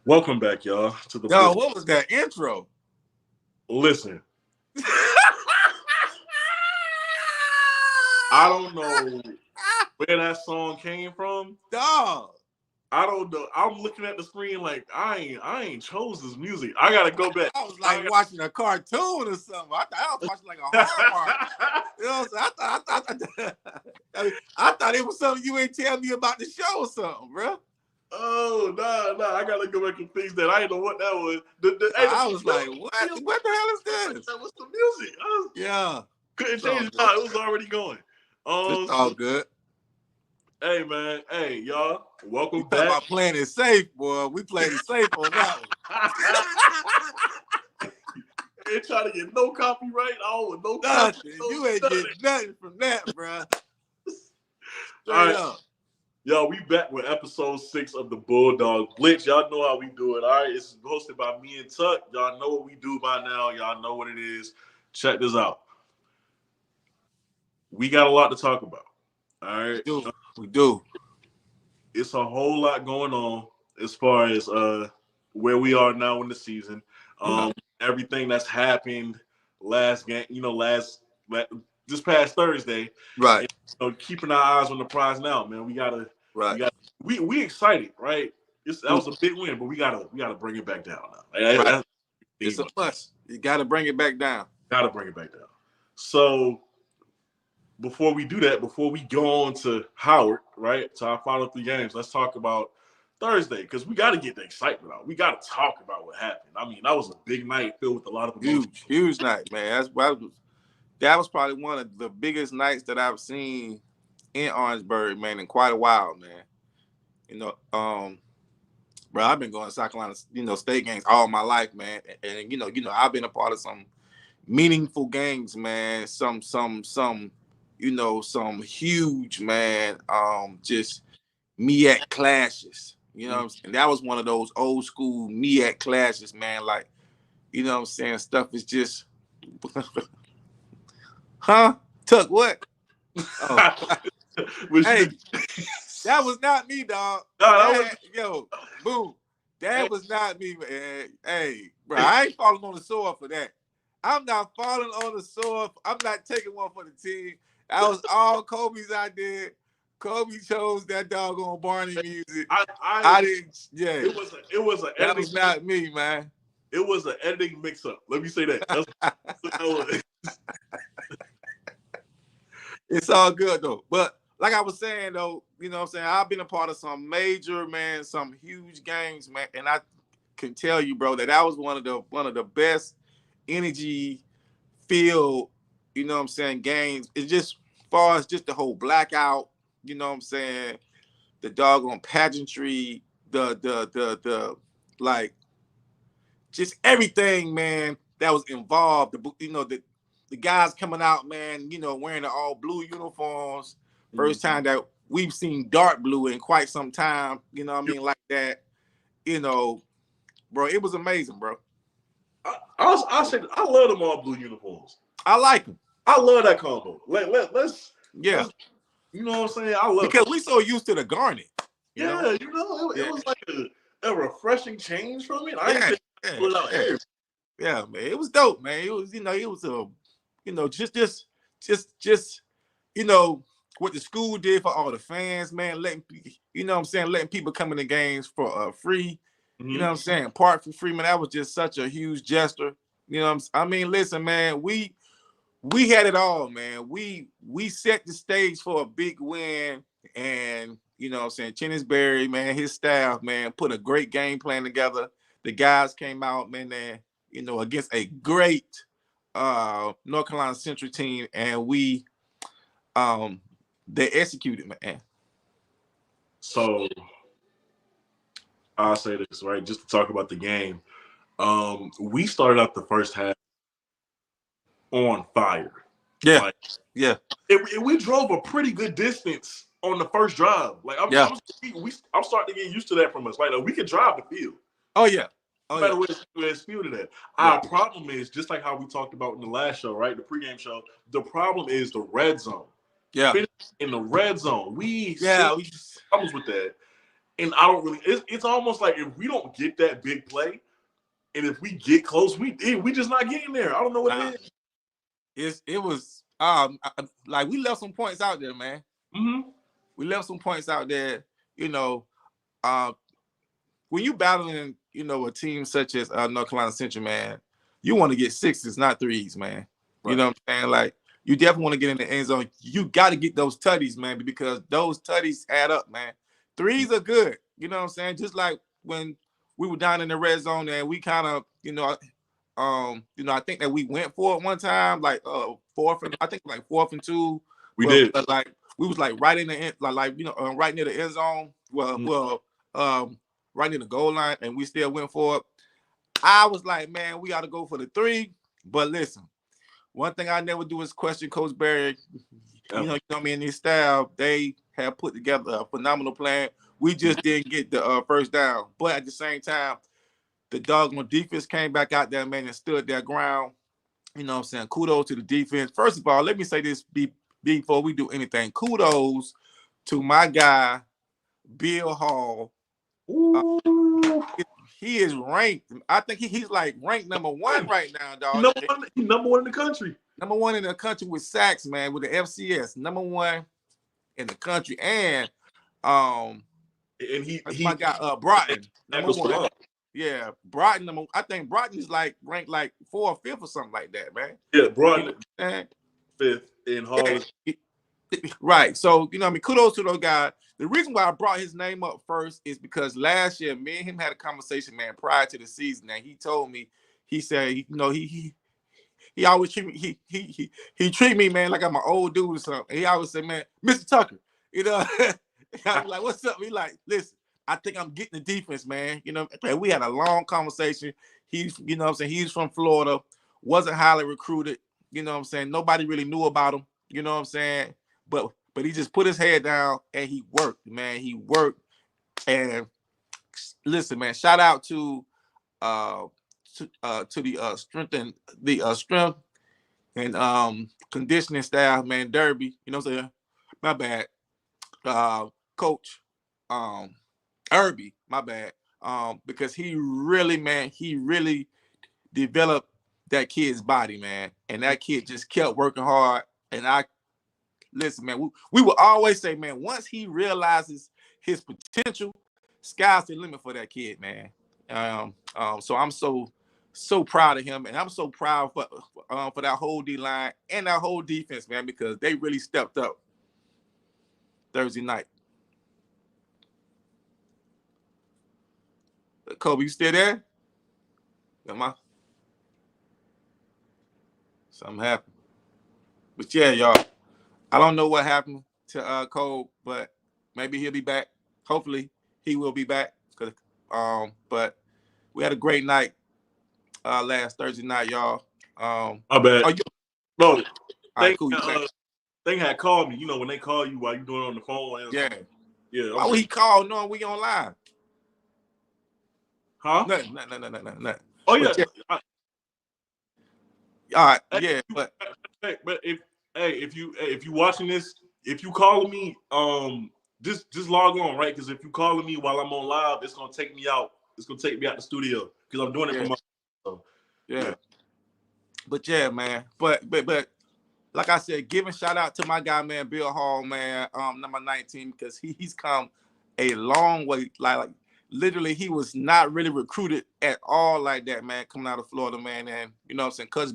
Welcome back, y'all, to the Yo, Blitz. what was that intro? Listen, I don't know where that song came from. Dog. I don't know. I'm looking at the screen like I ain't chose this music. I gotta go back. I was like watching a cartoon or something. I thought I was watching like a Hallmark. You know what I'm saying? I thought it was something you ain't tell me about the show or something, bro. Oh no! I gotta go back and fix that. I didn't know what that was. I was like, what? What the hell is this? That was the music. Yeah. Couldn't change it. It was already going. It's all good. Hey man, hey y'all, welcome back. About playing it safe, boy. We played it safe on that one. Ain't trying to get no copyright. No nothing. You ain't getting nothing from that, bro. All right. Yo, we back with episode 6 of the Bulldog Blitz. Y'all know how we do it. All right, it's hosted by me and Tuck. Y'all know what we do by now. Y'all know what it is. Check this out. We got a lot to talk about. All right, we do. It's a whole lot going on as far as where we are now in the season. Everything that's happened last game, this past Thursday, right? And, keeping our eyes on the prize now, man. We gotta we excited, right? That was a big win, but we gotta bring it back down now. Right. It's a must. You gotta bring it back down. Gotta bring it back down. So before we do that, before we go on to Howard, right, to our final 3 games, let's talk about Thursday, because we got to get the excitement out. We got to talk about what happened. I mean, that was a big night filled with a lot of emotion. Huge night, man. That was probably one of the biggest nights that I've seen in Orangeburg, man, in quite a while, man. Bro, I've been going to South Carolina, state games all my life, man, and I've been a part of some meaningful games, man. Some huge, man, just MEAC clashes. You know what I'm saying? That was one of those old school MEAC clashes, man. Like, you know what I'm saying? Stuff is just huh? Tuck, what? Oh. Hey, that was not me, dog. Yo, boo. That was not me, man. Hey, bro, I ain't falling on the sword for that. I'm not falling on the sword. I'm not taking one for the team. That was all Kobe's idea. Kobe chose that doggone Barney music. I didn't. Yeah, it was an. That was not me, man. It was an editing mix-up. Let me say that. It's all good though. But like I was saying though, you know what I'm saying, I've been a part of some major, man, some huge games, man, and I can tell you, bro, that was one of the best energy filled, you know what I'm saying, games. It's just far as just the whole blackout. You know what I'm saying? The doggone pageantry, the like, just everything, man, that was involved. The guys coming out, man, wearing the all blue uniforms. First time that we've seen dark blue in quite some time. You know what I mean? Like that. Bro, it was amazing, bro. I said I love them all blue uniforms. I like them. I love that combo. Let's you know what I'm saying? I love because we so used to the garnet. It was like a refreshing change from it. Yeah, man, it was dope, man. It was, just what the school did for all the fans, man. Letting people come in the games for free. You know what I'm saying? Park for free, man. That was just such a huge gesture. You know what I mean? Listen, man, we had it all, man. We set the stage for a big win, and you know what I'm saying, Chennisberry, man, his staff, man, put a great game plan together. The guys came out, man, against a great North Carolina Central team, and they executed, man. So I'll say this, right? Just to talk about the game. We started out the first half on fire. Yeah. We drove a pretty good distance on the first drive. Like I'm starting to get used to that from us. Like we can drive the field. Oh yeah. No matter where it's fielded at. Our problem is just like how we talked about in the last show, right? The pregame show. The problem is the red zone. Yeah. In the red zone, we problems with that. And I don't really. It's almost like if we don't get that big play, and if we get close, we just not getting there. I don't know what it is. It was like we left some points out there, man. Mm-hmm. We left some points out there. You know, when you battling, you know, a team such as North Carolina Central, man, you want to get sixes, not threes, man. Right. You know what I'm saying? Like, you definitely want to get in the end zone. You got to get those tutties, man, because those tutties add up, man. Threes are good. You know what I'm saying? Just like when we were down in the red zone and we kind of, I think that we went for it one time, like fourth and 2. We did. Like we was like right in the end, right near the end zone. Right near the goal line, and we still went for it. I was like, man, we got to go for the 3. But listen, one thing I never do is question Coach Barry. You know what I mean? His staff, they have put together a phenomenal plan. We just didn't get the first down. But at the same time, the doggone defense came back out there, man, and stood their ground. You know what I'm saying? Kudos to the defense. First of all, let me say this before we do anything. Kudos to my guy, Bill Hall. He is ranked. I think he's like ranked number 1 right now, dog. Number one in the country. Number 1 in the country with sacks, man, with the FCS. Number 1 in the country. And he my guy Broughton. Number 1. Yeah, Broughton. I think Broughton is like ranked like 4th or 5th or something like that, man. Yeah, Broughton 5th in Hall. Yeah. Right. So, you know what I mean? Kudos to those guys. The reason why I brought his name up first is because last year, me and him had a conversation, man, prior to the season. And he told me, he said, you know, he always treat me, he treat me, man, like I'm an old dude or something. He always said, man, Mr. Tucker, you know, I'm like, what's up? He like, listen, I think I'm getting the defense, man. You know, and we had a long conversation. He's, you know what I'm saying, he's from Florida, wasn't highly recruited. You know what I'm saying? Nobody really knew about him. You know what I'm saying? But he just put his head down and he worked, man. He worked. And listen, man, shout out to the strength and conditioning staff, man, Derby. You know what I'm saying? My bad. Coach Irby, my bad. Because he really developed that kid's body, man. And that kid just kept working hard. And listen, man, we will always say, man, once he realizes his potential, sky's the limit for that kid, man. So I'm so proud of him, and I'm so proud for that whole D-line and that whole defense, man, because they really stepped up Thursday night. Kobe, you still there? Am I? Something happened. But yeah, y'all. I don't know what happened to Cole, but maybe he'll be back. Hopefully, he will be back. But we had a great night last Thursday night, y'all. My bad. No, right, cool. Thing had called me. You know when they call you while you doing it on the phone. Yeah. Why would he call knowing we on live? Huh? Nothing. Oh yeah. All right. Yeah, but if you watching this, if you calling me, just log on, right? Because if you calling me while I'm on live, it's gonna take me out. It's gonna take me out the studio because I'm doing it for my. So, yeah. But yeah, man. But like I said, giving shout out to my guy, man, Bill Hall, man, number 19, because he's come a long way. Like literally, he was not really recruited at all like that, man, coming out of Florida, man. And you know what I'm saying,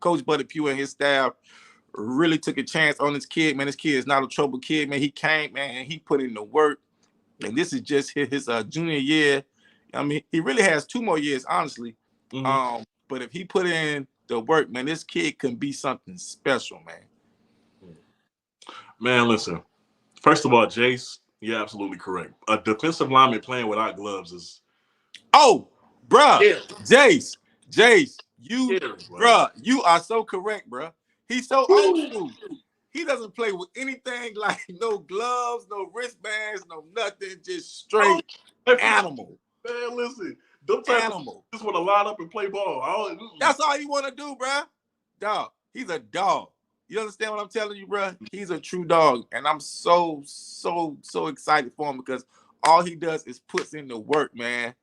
Coach Buddy Pugh and his staff really took a chance on this kid, man. This kid is not a trouble kid, man. He came, man, and he put in the work. And this is just his junior year. I mean, he really has 2 more years, honestly. Mm-hmm. But if he put in the work, man, this kid can be something special, man. Man, listen. First of all, Jace, you're absolutely correct. A defensive lineman playing without gloves is. Oh, bruh. Yeah. Jace, bruh, you are so correct, bruh. He's so old school. He doesn't play with anything like no gloves, no wristbands, no nothing, just straight animal. Man, listen. Them animal. Just want to line up and play ball. That's all you want to do, bruh. Dog. He's a dog. You understand what I'm telling you, bro? He's a true dog, and I'm so excited for him because all he does is puts in the work, man.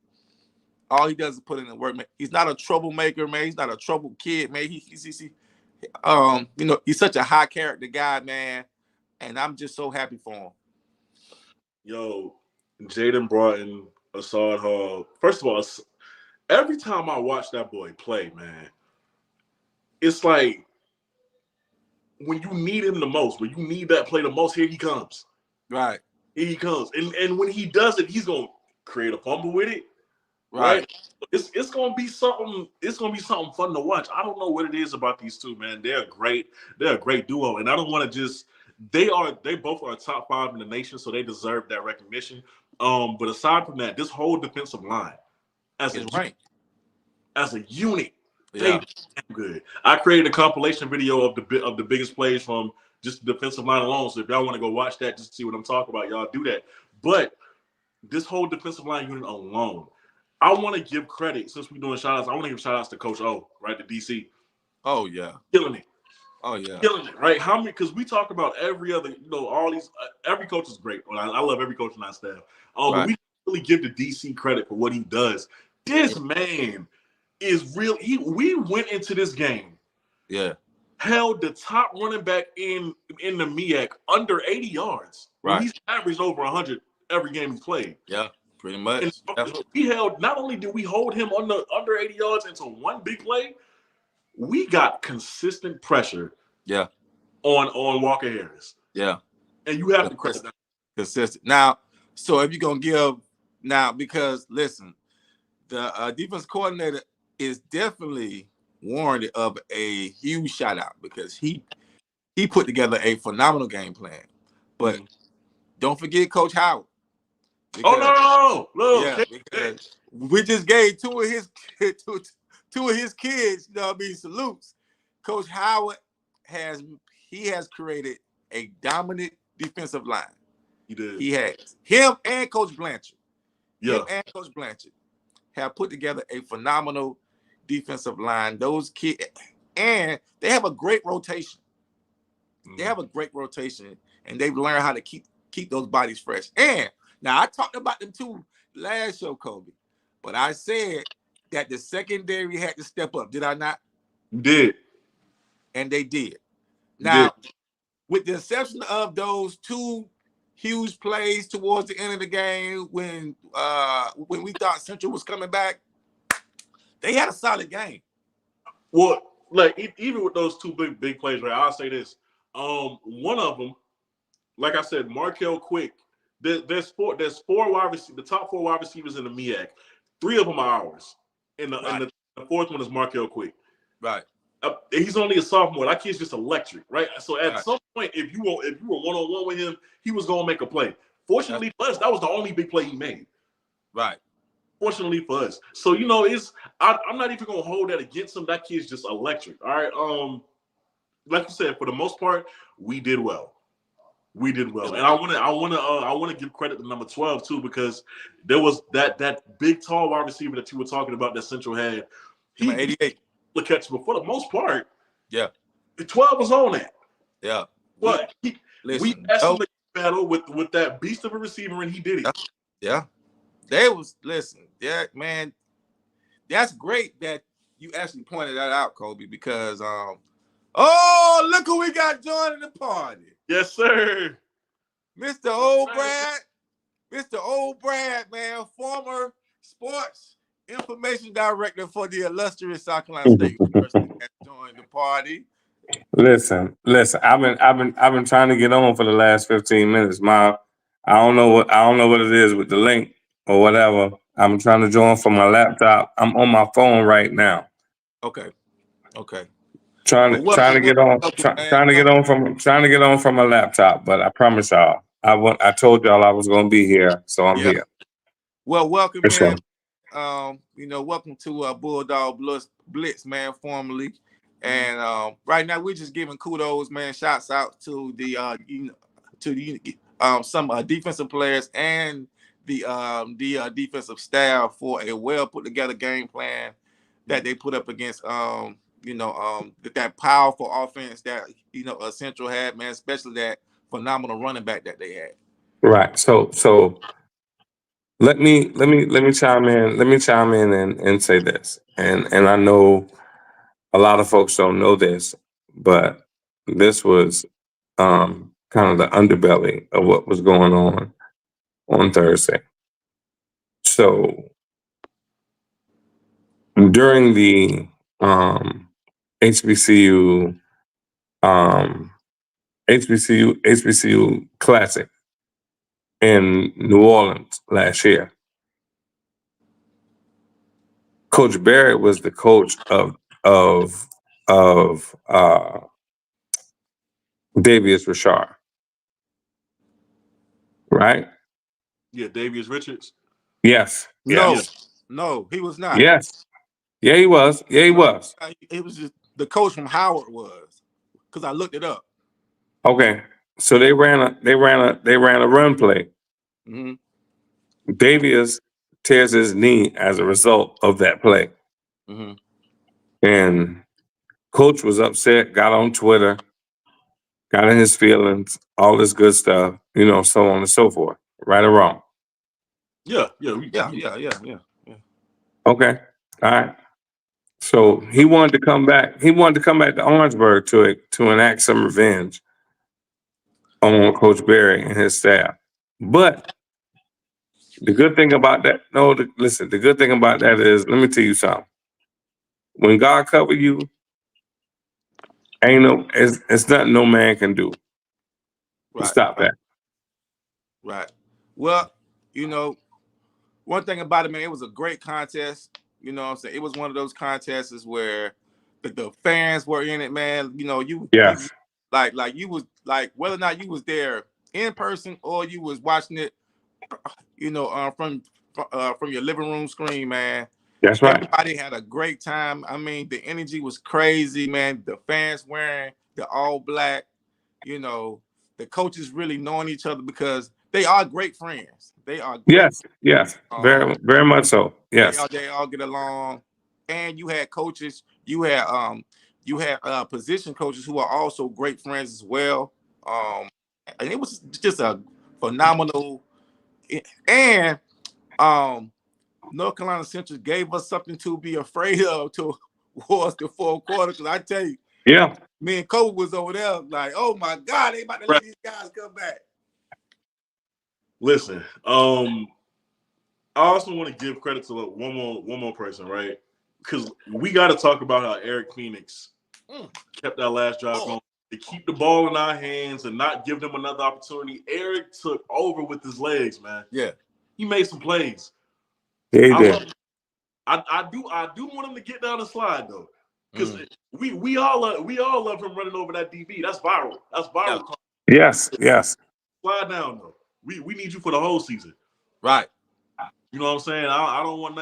All he does is put in the work, man. He's not a troublemaker, man. He's not a trouble kid, man. He's such a high character guy, man, and I'm just so happy for him. Yo, Jaden Broughton, Asad Hall. First of all, every time I watch that boy play, man, it's like when you need him the most, when you need that play the most, here he comes. Right. Here he comes. And when he does it, he's gonna create a fumble with it. Right. It's gonna be something. It's gonna be something fun to watch. I don't know what it is about these two, man. They're a great duo, and I don't want to just. They both are top 5 in the nation, so they deserve that recognition. But aside from that, this whole defensive line, as a unit, they good. I created a compilation video of the biggest plays from just the defensive line alone. So if y'all want to go watch that, just to see what I'm talking about, y'all do that. But this whole defensive line unit alone, I want to give credit, since we're doing shout outs, I want to give shout outs to Coach O, right, to DC. Oh, yeah. Killing it. Oh, yeah. Killing it, right? How many, because we talk about every other, all these, every coach is great. I love every coach on our staff. But we really give the DC credit for what he does. This man is real. We went into this game. Yeah. Held the top running back in the MEAC under 80 yards. Right. He's averaged over 100 every game he's played. Yeah, pretty much. And we held, not only did we hold him under 80 yards into one big play, we got consistent pressure. Yeah. On Walker Harris. Yeah. And you have to credit that. Consistent. Now, so if you're gonna give now, because listen, the defense coordinator is definitely warranted of a huge shout out because he put together a phenomenal game plan. But don't forget Coach Howard. Because, because we just gave two of his kids, salutes. Coach Howard has created a dominant defensive line. He did. He has. Him and Coach Blanchard. Yeah. Him and Coach Blanchard have put together a phenomenal defensive line. Those kids, and they have a great rotation. They have a great rotation, and they've learned how to keep those bodies fresh. And now I talked about them too last show, Kobe, but I said that the secondary had to step up. Did I not? You did. And they did. Now, with the exception of those two huge plays towards the end of the game when we thought Central was coming back, they had a solid game. Well, like even with those two big plays, right? I'll say this. One of them, like I said, Markel Quick. There's four wide receivers, the top 4 wide receivers in the MEAC. 3 of them are ours. And the fourth one is Markel Quick. Right. He's only a sophomore. That kid's just electric, right? So at some point, if you were one-on-one with him, he was gonna make a play. Fortunately for us, that was the only big play he made. Right. Fortunately for us. So I'm not even gonna hold that against him. That kid's just electric. All right. Like you said, for the most part, we did well. We did well, and I want to give credit to number 12 too, because there was that big tall wide receiver that you were talking about that Central had. He 88. The catch, but for the most part, the 12 was on that. Yeah, but we asked him to battle with that beast of a receiver, and he did it. Yeah, man, that's great that you actually pointed that out, Kobe, because look who we got joining the party. Yes, sir. Mr. Old Brad, man, former sports information director for the illustrious South Carolina State University, has joined the party. Listen. I've been trying to get on for the last 15 minutes. I don't know what it is with the link or whatever. I'm trying to join from my laptop. I'm on my phone right now. Okay. Trying to get on from my laptop, but I promise y'all, I told y'all I was going to be here, so I'm here. Well, welcome, man. Sure. Welcome to Bulldog Blitz, man, formally. And right now we're just giving kudos, man. Shouts out to some defensive players and the defensive staff for a well put together game plan that they put up against that powerful offense that Central had, man, especially that phenomenal running back that they had. Right. So let me chime in. Let me chime in and say this. And I know a lot of folks don't know this, but this was kind of the underbelly of what was going on Thursday. So during the HBCU HBCU Classic in New Orleans last year, Coach Barrett was the coach of Davius Richard, right? Yeah, Davius Richards. Yes. No, Yes. no, he was not. Yes. Yeah, he was. Yeah, he was. It was just the coach from Howard was, because I looked it up. Okay. So they ran a run play. Mm-hmm. Davius tears his knee as a result of that play. Mm-hmm. And coach was upset, got on Twitter, got in his feelings, all this good stuff, so on and so forth. Right or wrong? Yeah. Okay. All right. So he wanted to come back. He wanted to come back to Orangeburg to enact some revenge on Coach Berry and his staff. But the good thing about that, the good thing about that is, let me tell you something. When God cover you, it's nothing no man can do. Right. Stop that. Right. Well, one thing about it, man, it was a great contest. You know what I'm saying? It was one of those contests where the fans were in it, man. Yes. You was like, whether or not you was there in person or you was watching it, from your living room screen, man. That's right. Everybody had a great time. I mean, the energy was crazy, man. The fans wearing the all black, the coaches really knowing each other because they are great friends. They are great. Yes. Very, very much so. Yes. They all get along. And you had coaches, you had position coaches who are also great friends as well. And it was just a phenomenal, and North Carolina Central gave us something to be afraid of towards the fourth quarter. Because I tell you, yeah, me and Kobe was over there like, oh my God, they about to let these guys come back. Listen, I also want to give credit to one more person, right? Because we got to talk about how Eric Phoenix kept that last drive going. To keep the ball in our hands and not give them another opportunity. Eric took over with his legs, man. Yeah, he made some plays. Yeah, he did. I do want him to get down and slide though, because we all love him running over that DB. That's viral. Yeah. Yes. Slide down though. We need you for the whole season. Right. You know what I'm saying? I don't want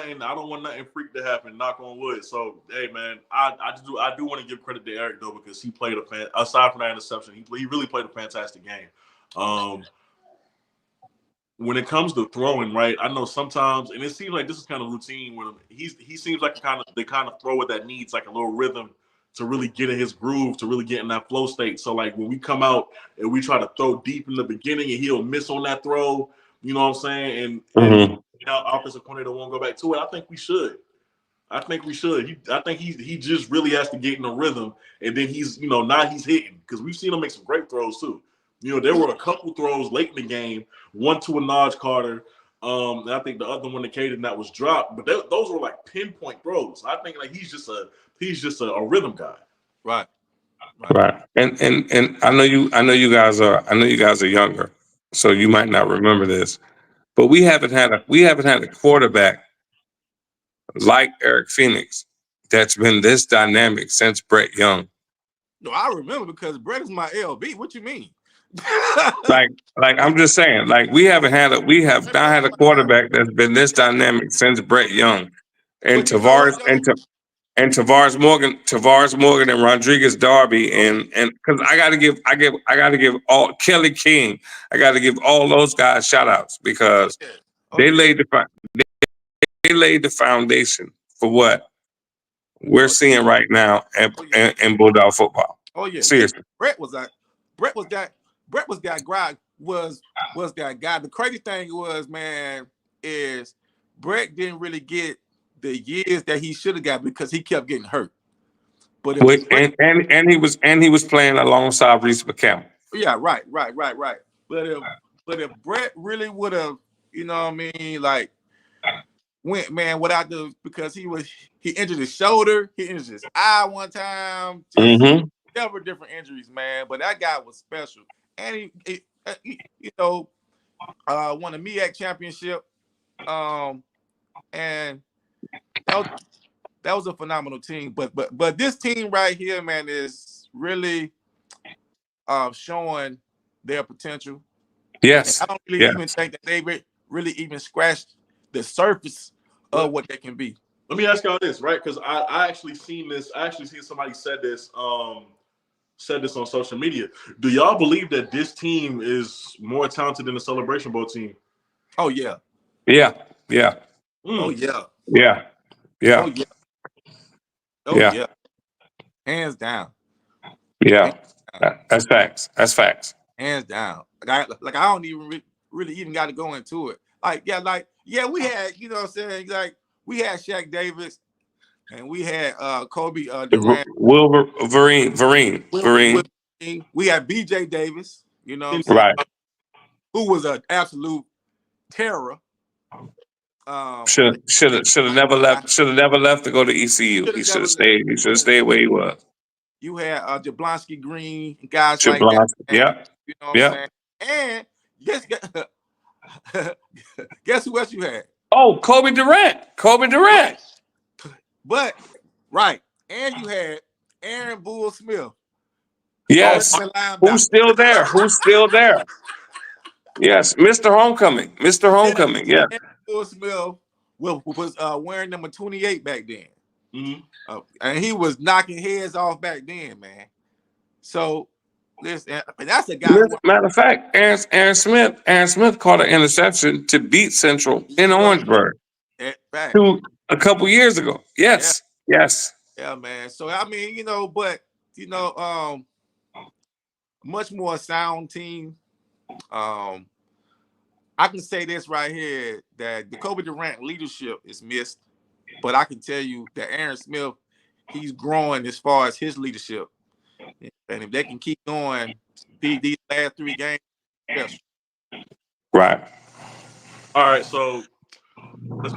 nothing freak to happen. Knock on wood. So hey, man, I do want to give credit to Eric though, because he played aside from that interception, he really played a fantastic game. When it comes to throwing, right? I know sometimes, and it seems like this is kind of routine with him. He seems like the kind of thrower that needs like a little rhythm to really get in his groove, to really get in that flow state. So like when we come out and we try to throw deep in the beginning and he'll miss on that throw, you know what I'm saying? And offensive coordinator won't go back to it. I think we should. I think he just really has to get in the rhythm, and then now he's hitting, because we've seen him make some great throws too. There were a couple throws late in the game, one to a Najee Carter, and I think the other one to Caden that was dropped, but those were like pinpoint throws. I think like he's just a rhythm guy. Right. And I know you guys are younger, so you might not remember this, but we haven't had a quarterback like Eric Phoenix that's been this dynamic since Brett Young. No, I remember, because Brett is my LB. What you mean? like I'm just saying, like we have not had a quarterback that's been this dynamic since Brett Young. And Tavares Morgan and Rodriguez Darby and because I gotta give all Kelly King, I gotta give all those guys shout outs, because they laid the foundation for what we're seeing right now in Bulldog football. Oh yeah, Seriously. Brett was that guy. Was that guy. The crazy thing was, man, is Brett didn't really get the years that he should have got because he kept getting hurt. But and he was playing alongside Reese McCampbell. Yeah, right. But if Brett really would have, you know what I mean, like went, man, without because he injured his shoulder, he injured his eye one time, just several different injuries, man. But that guy was special, and he you know, won a MEAC championship, and that was a phenomenal team. But this team right here, man, is really showing their potential. Yes. And I don't really even think that they really even scratched the surface of what they can be. Let me ask y'all this, right? Because I actually seen this. I actually seen somebody said this on social media. Do y'all believe that this team is more talented than the Celebration Bowl team? Oh yeah. Yeah. Oh yeah. Yeah. Oh yeah. Hands down. Yeah. That's facts. Hands down. Like I don't even really even got to go into it. We had, you know what I'm saying, like we had Shaq Davis and we had Kobe Durant. Vereen. We had BJ Davis, you know what I'm saying? Right. Who was an absolute terror. Should have never left to go to ECU. He should have stayed. He should have stayed where he was. You had Jablonski Green and guys like that. Yeah. You know what I'm saying? And guess who else you had? Oh, Kobe Durant. But right. And you had Aaron Bull Smith. Yes. Who's still there? Yes, Mr. Homecoming. Yeah. Aaron Bull Smith was wearing number 28 back then. And he was knocking heads off back then, man. So listen, that's a guy. Matter of fact, Aaron Smith caught an interception to beat Central in Orangeburg a couple years ago. Yes. Yeah, man. So I mean, much more sound team. I can say this right here that the Kobe Durant leadership is missed, but I can tell you that Aaron Smith, he's growing as far as his leadership. And if they can keep going these last 3 games, yes. Right. All right, so let's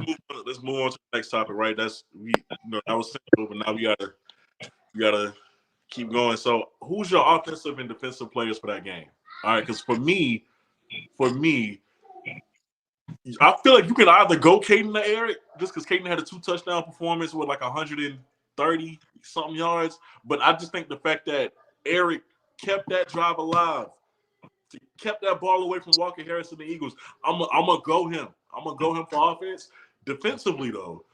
move on to the next topic, right? That was simple, but now we gotta keep going. So who's your offensive and defensive players for that game? All right, because for me, I feel like you can either go Caden or Eric, just because Caden had a 2-touchdown performance with like 130 something yards. But I just think the fact that Eric kept that drive alive, kept that ball away from Walker Harris and the Eagles, I'm gonna go him. I'm gonna go him for offense. Defensively, though,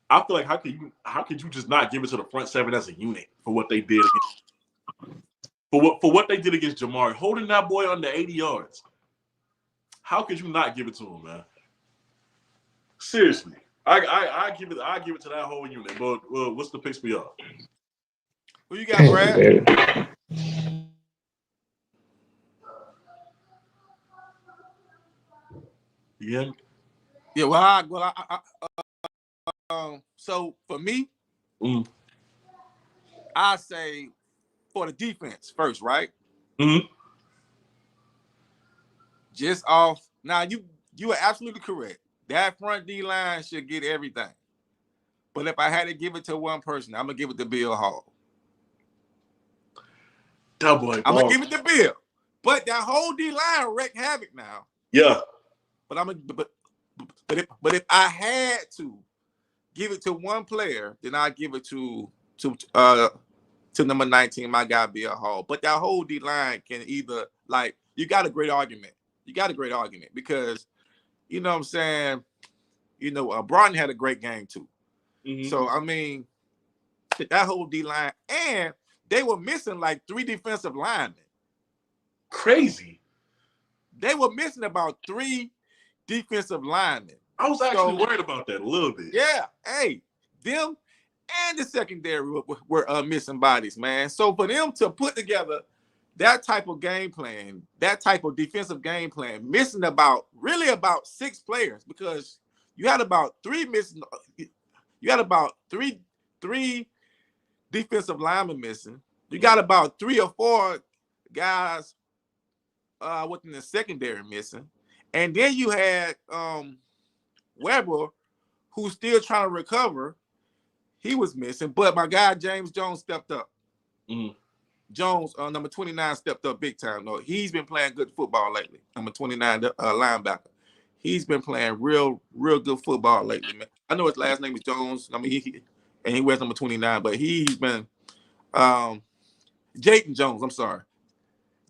I feel like how could you just not give it to the front seven as a unit for what they did for what they did against Jamari, holding that boy under 80 yards. How could you not give it to him, man? Seriously, I give it to that whole unit. But what's the picks for y'all? Who you got, Brad? Yeah. So for me, I say for the defense first, right? Mm-hmm. Just off. Now you are absolutely correct. That front D line should get everything. But if I had to give it to one person, I'm gonna give it to Bill Hall. That boy, I'm gonna give it to Bill. But that whole D line wreaked havoc now. Yeah. But if I had to give it to one player, then I give it to number 19, my guy Bill Hall. But that whole D line can either you got a great argument. Because you know what I'm saying, Broughton had a great game too. Mm-hmm. So I mean, that whole D line, and they were missing like 3 defensive linemen. Crazy. They were missing about 3 defensive linemen. I was actually worried about that a little bit. Yeah. Hey, them and the secondary were missing bodies, man. So for them to put together that type of game plan, that type of defensive game plan, missing about 6 players, because you had about 3 missing. You had about three defensive linemen missing. You got about 3 or 4 guys within the secondary missing, and then you had Weber, who's still trying to recover. He was missing, but my guy James Jones stepped up. Mm-hmm. Jones, number 29, stepped up big time. No, he's been playing good football lately. Number 29, linebacker. He's been playing real good football lately, man. I know his last name is Jones. I mean, he wears number 29, but he's been Jayden Jones. I'm sorry.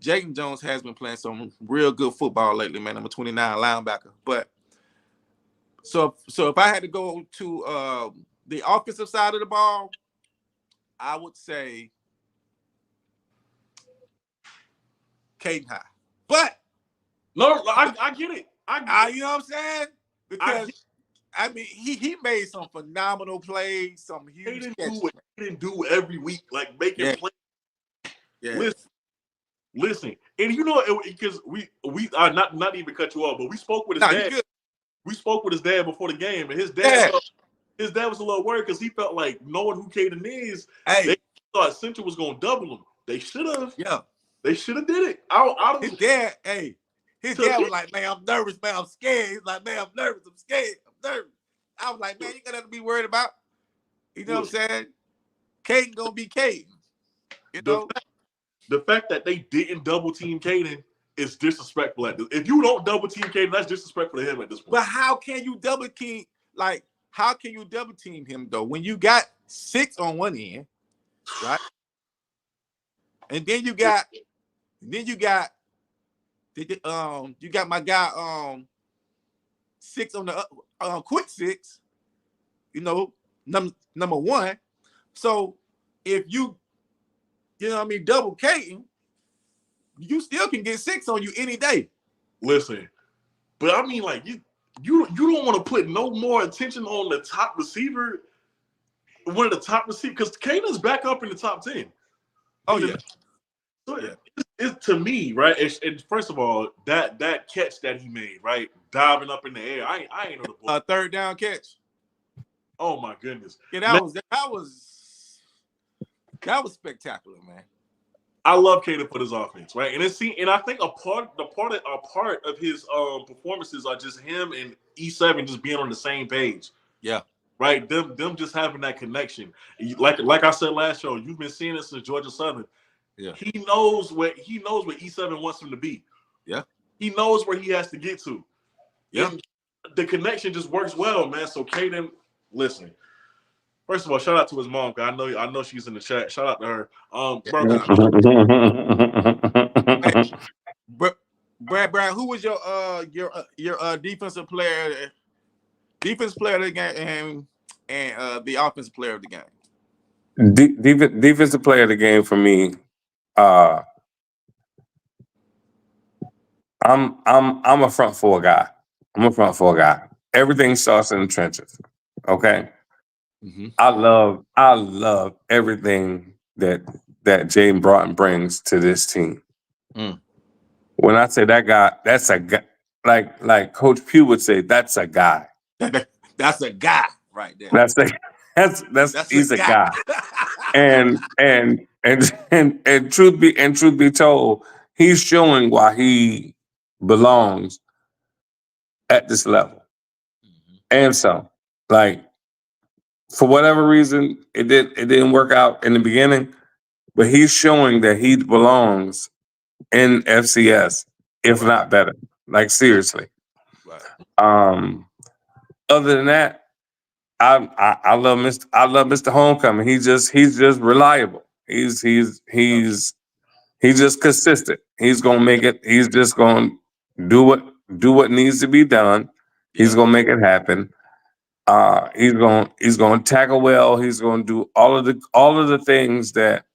Jayden Jones has been playing some real good football lately, man. Number 29 linebacker. But so if I had to go to the offensive side of the ball, I would say Caden High. But no, I get it. You know what I'm saying? Because I mean, he made some phenomenal plays, some huge catches. He didn't do every week, like making plays. Yeah. Listen, and you know, because we not even cut you off, but we spoke with his dad. We spoke with his dad before the game, and his dad was a little worried because he felt like knowing who Caden is, they thought Central was going to double him. They should have. Yeah. They should have did it. His dad was like, man, I'm nervous, man, I'm scared. He's like, man, I'm nervous, I'm scared, I'm nervous. I was like, man, you got nothing to be worried about. You know what I'm saying? Caden gonna be Caden. You know? The fact that they didn't double team Caden is disrespectful. If you don't double team Caden, that's disrespectful to him at this point. But how can you double team? Like, how can you double team him though when you got 6 on one end, right? And then you got my guy 6 on the quick 6. You know, number 1. So if you know what I mean, double Caden, you still can get 6 on you any day. Listen, but I mean, like you don't want to put no more attention on the top receiver, one of the top receivers, because Caden's back up in the top 10. Oh yeah. So it's to me, right? And first of all, that catch that he made, right, diving up in the air, I ain't know the ball. A third down catch. Oh my goodness! Yeah, that was spectacular, man. I love Caden for his offense, right? And I think a part of his performances are just him and E7 just being on the same page. Yeah. Right? Them just having that connection. Like I said last show, you've been seeing this since Georgia Southern. Yeah. He knows what E7 wants him to be. Yeah. He knows where he has to get to. Yeah. And the connection just works well, man. So Caden, listen. First of all, shout out to his mom, because I know she's in the chat. Shout out to her. Brad, who was your defensive player of the game and the offensive player of the game? Defensive player of the game for me. I'm a front 4 guy. Everything starts in the trenches. Okay. Mm-hmm. I love everything that Jaden Broughton brings to this team. Mm. When I say that guy, that's a guy. Like Coach Pugh would say, that's a guy. That's a guy right there. That's he's a guy. and truth be told, he's showing why he belongs at this level. Mm-hmm. And so, like, for whatever reason, it didn't work out in the beginning, but he's showing that he belongs in FCS, if not better. Like, seriously. Right. Other than that, I love Mr. Homecoming. He's just reliable. He's just consistent. He's gonna make it. He's just gonna do what needs to be done. He's gonna make it happen. He's gonna tackle well. He's gonna do all of the things that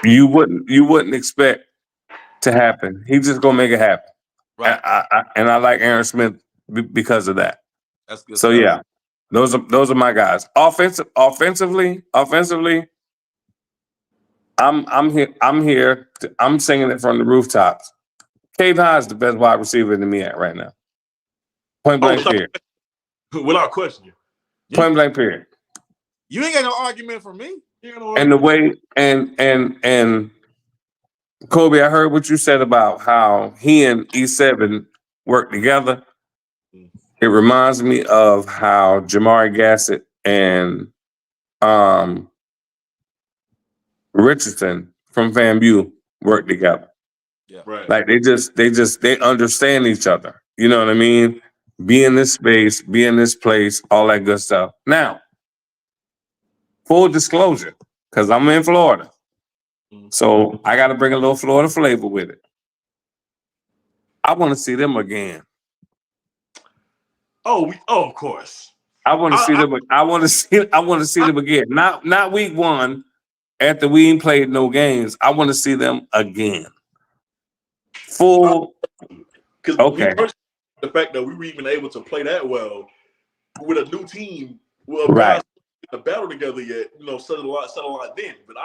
you wouldn't expect to happen. He's just gonna make it happen. Right. I like Aaron Smith because of that. That's good. So stuff. Yeah, Those are my guys. Offensively, I'm here. I'm singing it from the rooftops. Cade High is the best wide receiver in the MEAC right now. Point blank period. Without question. Point blank period. You ain't got no argument from me. And the way and Kobe, I heard what you said about how he and E7 work together. It reminds me of how Jamari Gassett and Richardson from FAMU work together. Yeah. Right. Like they understand each other. You know what I mean? Be in this space, be in this place, all that good stuff. Now, full disclosure, because I'm in Florida. So I got to bring a little Florida flavor with it. I want to see them again. Oh, of course. I want to see them. I want to see them again. Not week one after we ain't played no games. I want to see them again. Full. Because okay. The fact that we were even able to play that well with a new team, well, right. guys in the battle together yet, settle a lot then. But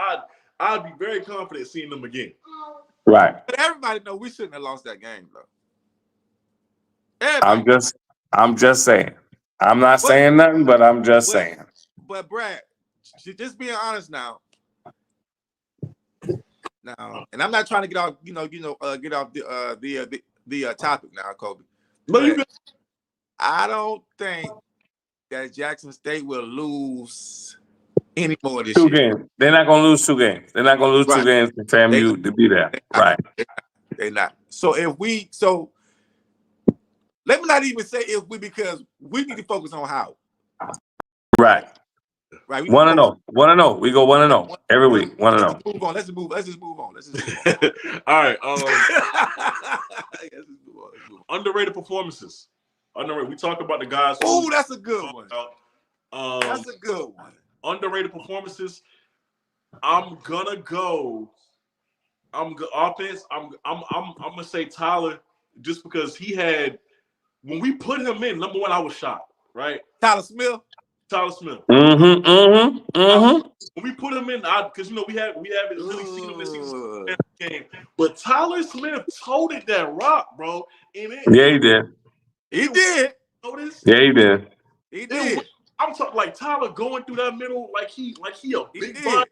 I'd be very confident seeing them again. Right. But everybody know we shouldn't have lost that game, though. I'm just saying. I'm not saying nothing, but I'm just saying. But Brad, just being honest now. And I'm not trying to get off, get off the topic now, Kobe. No, you. I don't think that Jackson State will lose any more this year. 2 games. They're not going to lose 2 games. They're not going to lose 2 games for FAMU to be there. Right. They're not. So let me not even say if we, because we need to focus on how. Right. 1-0. 1-0. We go 1-0 every week. 1-0. Move on. Let's just move on. All right. Underrated performances. We talk about the guys. Oh, that's a good one. That's a good one. Underrated performances. I'm gonna go. Offense. I'm gonna say Tyler, just because he had, when we put him in, number one, I was shocked. Right. Tyler Smith. Mm-hmm. When we put him in, because we haven't really seen him this season game. But Tyler Smith toted that rock, bro. And he did. He did. Notice? Yeah, he did. He did. I'm talking like Tyler going through that middle, like he a big body.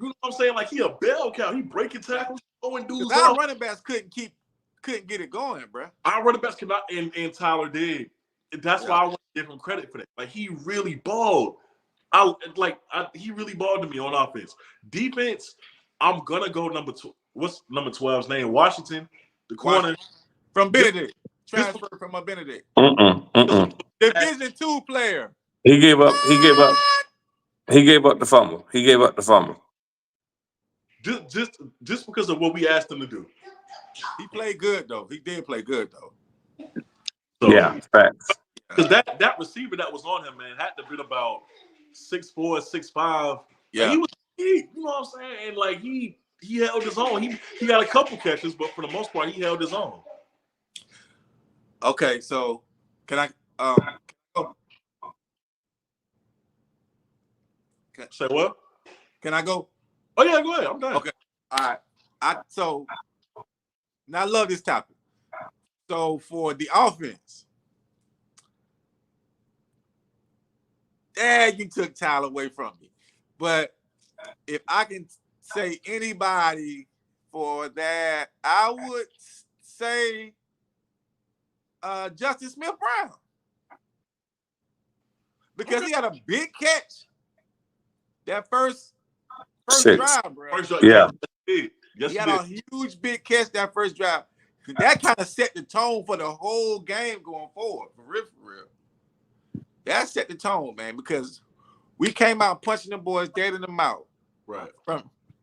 You know what I'm saying? Like he a bell cow. He breaking tackles, throwing dudes our off. running backs couldn't get it going, bro. Our running backs cannot, and Tyler did. That's why I want to give him credit for that. Like he really balled. He really balled to me on offense. Defense, I'm gonna go number 2. What's number 12's name? Washington, the corner from Benedict. Transfer from a Benedict. Division 2 player. He gave up the fumble. Just because of what we asked him to do. He played good though. He did play good though. So, yeah, facts. Because that receiver that was on him, man, had to be about 6'4", 6'5". Yeah. Like you know what I'm saying? And like he held his own. He got a couple catches, but for the most part, he held his own. Okay, so can I say what? Can I go? Oh yeah, go ahead. I'm done. Okay. All right. So now I love this topic. So for the offense, you took Tyler away from me. But if I can say anybody for that, I would say Justin Smith-Brown. Because he had a big catch that first drive, bro. Yeah. He had a huge big catch that first drive. That kind of set the tone for the whole game going forward, for real. That set the tone, man, because we came out punching them boys dead in the mouth. Right.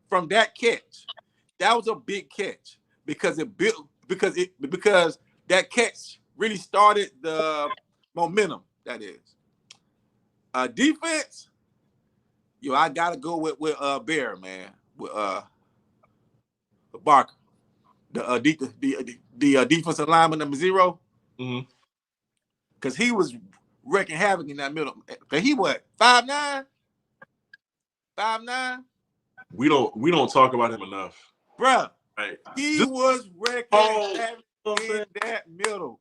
From that catch. That was a big catch because that catch really started the momentum, that is. Defense, I gotta go with Bear, man. With Barker. The defensive lineman number 0. Mm-hmm. Because he was wrecking havoc in that middle. He what? 5'9"? 5'9"? We don't talk about him enough. Bruh. Right. He was wrecking havoc in that middle.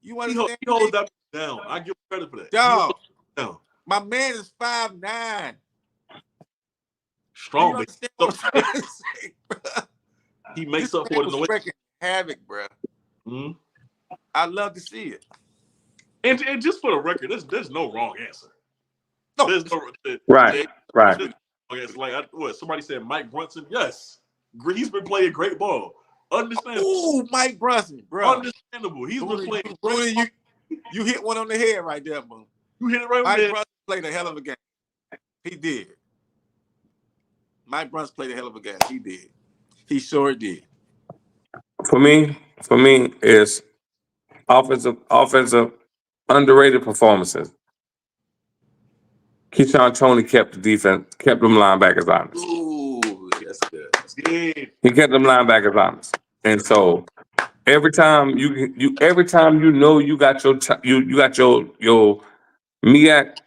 You understand? He holds that down. I give him credit for that. Dog. Down. My man is 5'9". Strong. You understand what I'm trying to say, bruh? He makes up for it in the way. Wrecking havoc, bruh. Mm-hmm. I love to see it. And just for the record, there's no wrong answer. No. There's no right. Okay, it's like what somebody said, Mike Brunson. Yes, he's been playing great ball. Understandable. Ooh, Mike Brunson, bro. Understandable. He's been playing. Rudy, you hit one on the head right there, bro. You hit it right on Mike the head. Brunson played a hell of a game. He did. Mike Brunson played a hell of a game. He did. He sure did. For me, is offensive underrated performances. Keyshawn Toney kept the defense, kept them linebackers honest. Ooh, that's good. That's good. He kept them linebackers honest, and so every time you know you got your MEAC,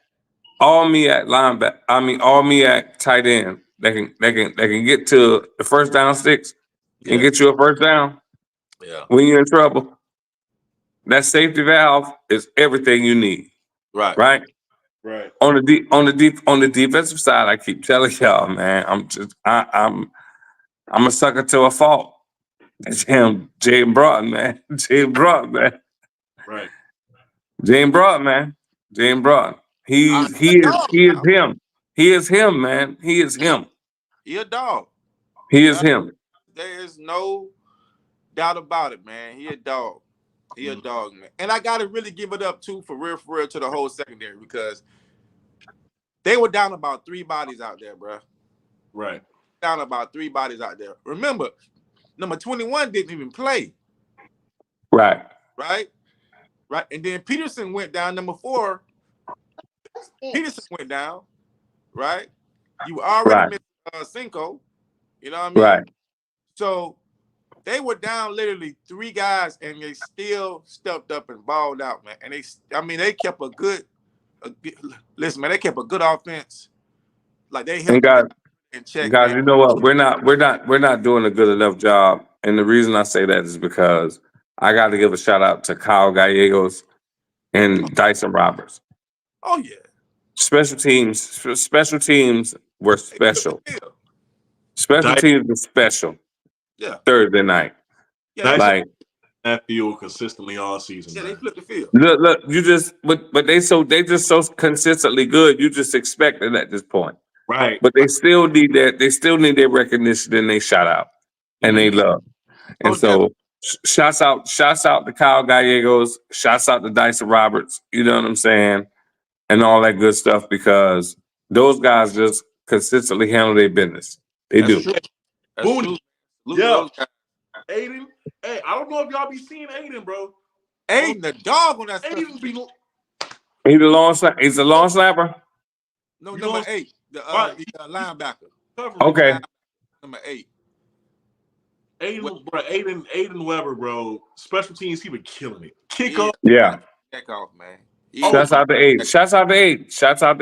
all MEAC linebacker. I mean all MEAC tight end. They can get to the first down sticks and get you a first down. Yeah. When you're in trouble, that safety valve is everything you need. Right. Right. On the defensive side, I keep telling y'all, man, I'm a sucker to a fault. That's him, Jaden Broughton, man. Jaden Broughton, man. Right. Jaden Broughton, man. Jaden Broughton. He is him. He is him, man. He is him. He a dog. He is him. There is no doubt about it, man. He a dog. He a dog, man. And I gotta really give it up too, for real, to the whole secondary, because they were down about 3 bodies out there, bro. Right. Down about 3 bodies out there. Remember, number 21 didn't even play. Right. And then Peterson went down, number 4. Peterson went down, right? You already missed Cinco. You know what I mean? Right. So they were down literally 3 guys, and they still stepped up and balled out, man. And they kept a good listen, man. They kept a good offense. Like they held in check. Guys, man. you know what? We're not doing a good enough job. And the reason I say that is because I got to give a shout out to Kyle Gallegos and Dyson Roberts. Oh yeah. Special teams were special. Special teams were special. Yeah. Thursday night. Yeah. Like that field consistently all season. Yeah, they flipped the field. Look, you just but they just so consistently good. You just expect it at this point. Right. But they still need their recognition and they shout out and they love. And so shouts out to Kyle Gallegos, shouts out to Dyson Roberts, you know what I'm saying? And all that good stuff, because those guys just consistently handle their business. They do. True. That's true. Yeah. Aiden. Hey, I don't know if y'all be seeing Aiden, bro. Aiden, the dog on that stuff. He's a long snapper. No, number 8. The linebacker. Okay. Number 8. Aiden Weber, bro. Special teams, he been killing it. Kickoff. Yeah. Kickoff, man. Shouts out to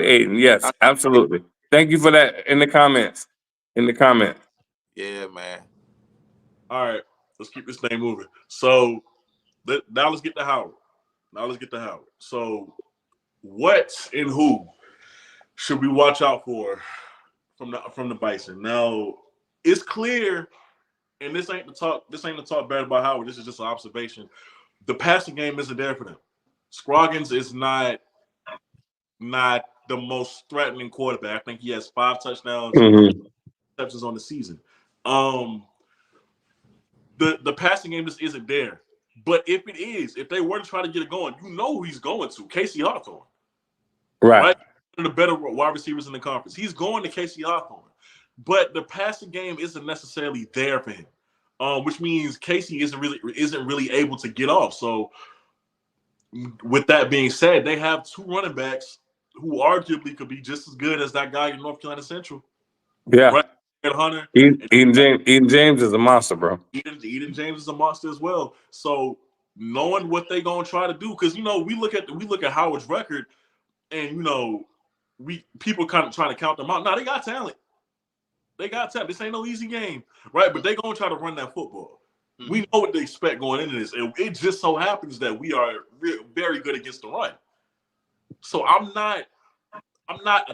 Aiden. Yes, absolutely. Thank you for that in the comments. Yeah, man. All right, let's keep this thing moving. So now let's get to Howard. So what and who should we watch out for from the Bison? Now it's clear, and this ain't to talk bad about Howard. This is just an observation. The passing game isn't there for them. Scroggins is not the most threatening quarterback. I think he has 5 touchdowns, receptions on the season. The passing game just isn't there. But if they were to try to get it going, you know who he's going to. Casey Hawthorne. Right? One of the better wide receivers in the conference. He's going to Casey Hawthorne. But the passing game isn't necessarily there for him. Which means Casey isn't really able to get off. So with that being said, they have 2 running backs who arguably could be just as good as that guy in North Carolina Central. Yeah. Right? Hunter. Eden James is a monster, bro. Eden James is a monster as well. So knowing what they're gonna try to do. Because we look at Howard's record, and people kind of trying to count them out. Now they got talent. They got talent. This ain't no easy game, right? But they're gonna try to run that football. Mm-hmm. We know what they expect going into this. It just so happens that we are very good against the run. So I'm not.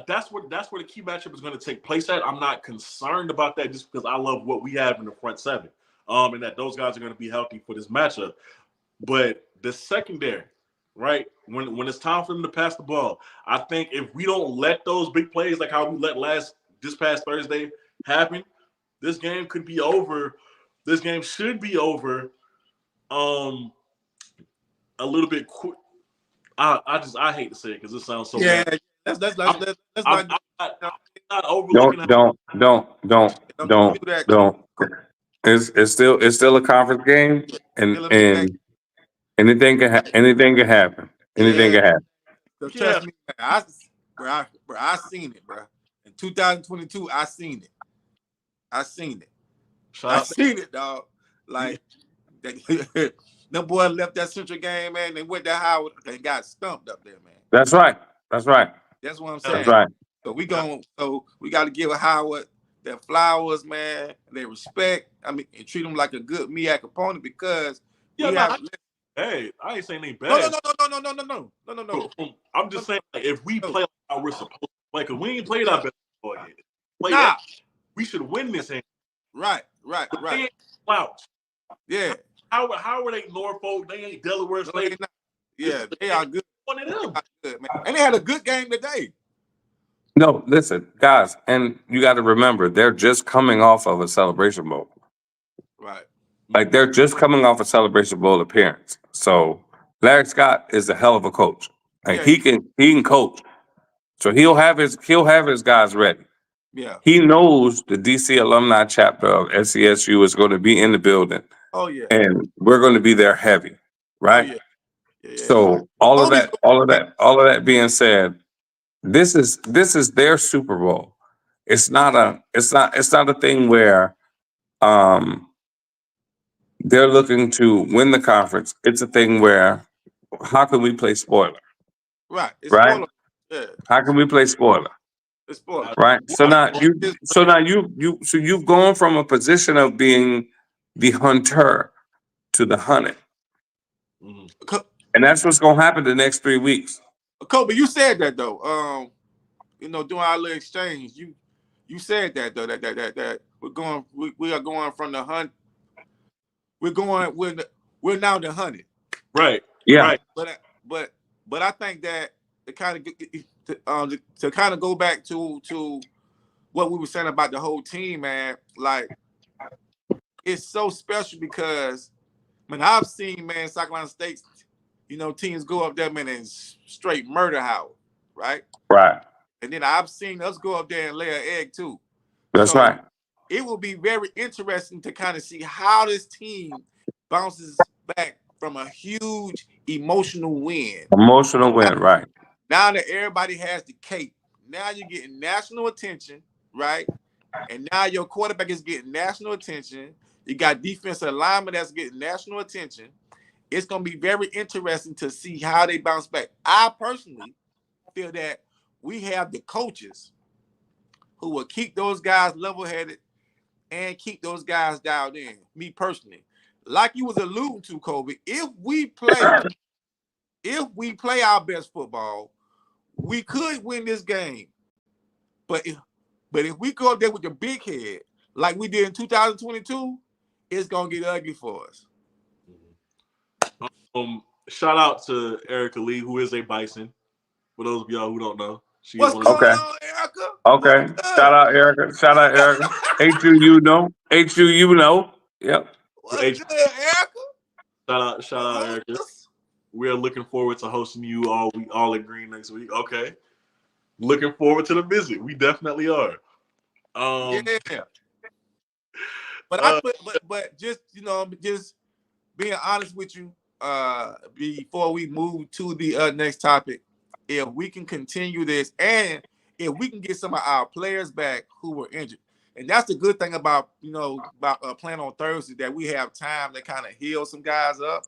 That's where the key matchup is going to take place at. I'm not concerned about that just because I love what we have in the front seven, and that those guys are going to be healthy for this matchup. But the secondary, right? When it's time for them to pass the ball, I think if we don't let those big plays like how we let this past Thursday happen, this game could be over. This game should be over a little bit quick. I hate to say it because it sounds so bad. That's I'm not overlooking. Don't. It's still a conference game, and anything can happen. Anything can happen. So trust me, I seen it, bro. In 2022, I seen it. I seen it, dog. Like them boys left that Central game, man. They went to Howard and got stumped up there, man. That's right. That's what I'm saying. That's right. So we got to give Howard their flowers, man. Their respect. I mean, and treat them like a good MEAC opponent because hey, I ain't saying they bad. No. I'm just saying if we play like how we're supposed to play, because we ain't played our best ball yet. We should win this game. Right. They ain't slouch. Yeah. Howard ain't Norfolk. They ain't Delaware State. Yeah, they are good. One of them. Good, man. And they had a good game today. No, listen, guys, and you got to remember, they're just coming off of a Celebration Bowl. Right. Like they're just coming off a Celebration Bowl appearance. So Larry Scott is a hell of a coach. Like he can coach. So he'll have his guys ready. Yeah. He knows the DC alumni chapter of NCCU is going to be in the building. Oh yeah. And we're going to be there heavy. Right? Oh, yeah. So all of that being said, this is their Super Bowl. It's not a thing where they're looking to win the conference. It's a thing where how can we play spoiler? Right. It's right? spoiler. Yeah. How can we play spoiler? It's spoiler. Right. So you've gone from a position of being the hunter to the hunted. Mm-hmm. And that's what's gonna happen the next 3 weeks. Kobe, you said that though. During our little exchange, you said that though that we are going from the hunt. We're now the hunted. Right. Yeah. Right. But I think that to kind of go back to what we were saying about the whole team, man, like it's so special because I've seen, man, South Carolina State, teams go up there, man, and straight murder Howard, right? Right. And then I've seen us go up there and lay an egg too. That's right. It will be very interesting to kind of see how this team bounces back from a huge emotional win. Right. Now that everybody has the cape, now you're getting national attention, right? And now your quarterback is getting national attention. You got defensive linemen that's getting national attention. It's going to be very interesting to see how they bounce back. I personally feel that we have the coaches who will keep those guys level-headed and keep those guys dialed in. Me personally, like you was alluding to, Kobe, if we play our best football, we could win this game. But if we go up there with the big head, like we did in 2022, it's gonna get ugly for us. Shout out to Erica Lee, who is a Bison. For those of y'all who don't know, what's going on, Erica? Okay. Shout out Erica. HU, you know. Yep. What's good, Erica? Shout out, Erica. We are looking forward to hosting you all at Green next week. Okay. Looking forward to the visit. We definitely are. Yeah. But just just being honest with you, before we move to the next topic, if we can continue this and if we can get some of our players back who were injured, and that's the good thing about playing on Thursday, that we have time to kind of heal some guys up.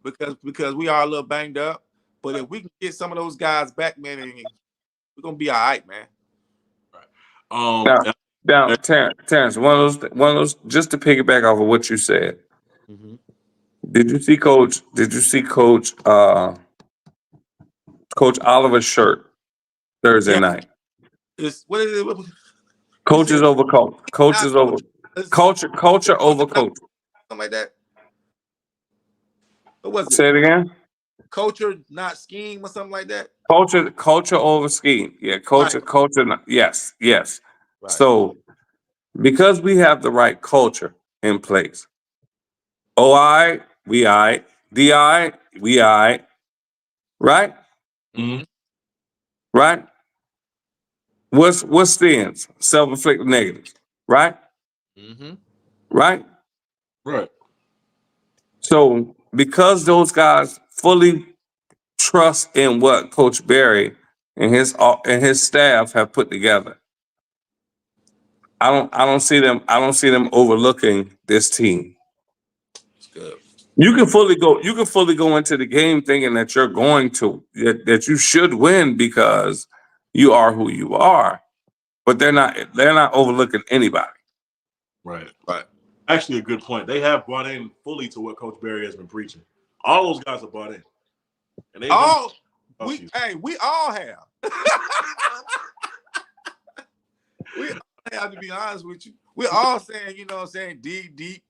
because we are a little banged up. But if we can get some of those guys back, man, we're gonna be all right, man. Now, Terrence, one of those. Just to piggyback off of what you said, did you see Coach? Did you see Coach Oliver's shirt Thursday night? What is it? Coaches over coach. Coaches over culture. Culture over coach. Something like that. What was it? Say it again. Culture, not scheme, or something like that. Culture over scheme. Yeah, culture. Right. Culture. Yes. Right. So because we have the right culture in place, OI, we I, DI, we I, right? Mm-hmm. Right? What's stands? Self-inflicted negatives, right? Right? Right. So because those guys fully trust in what Coach Barry and his staff have put together, I don't see them overlooking this team. It's good. You can fully go into the game thinking that you're going to that you should win because you are who you are, but they're not overlooking anybody. Right. Actually, a good point. They have bought in fully to what Coach Barry has been preaching. All those guys are bought in, and we all have. We all have, to be honest with you. We're all saying, deep,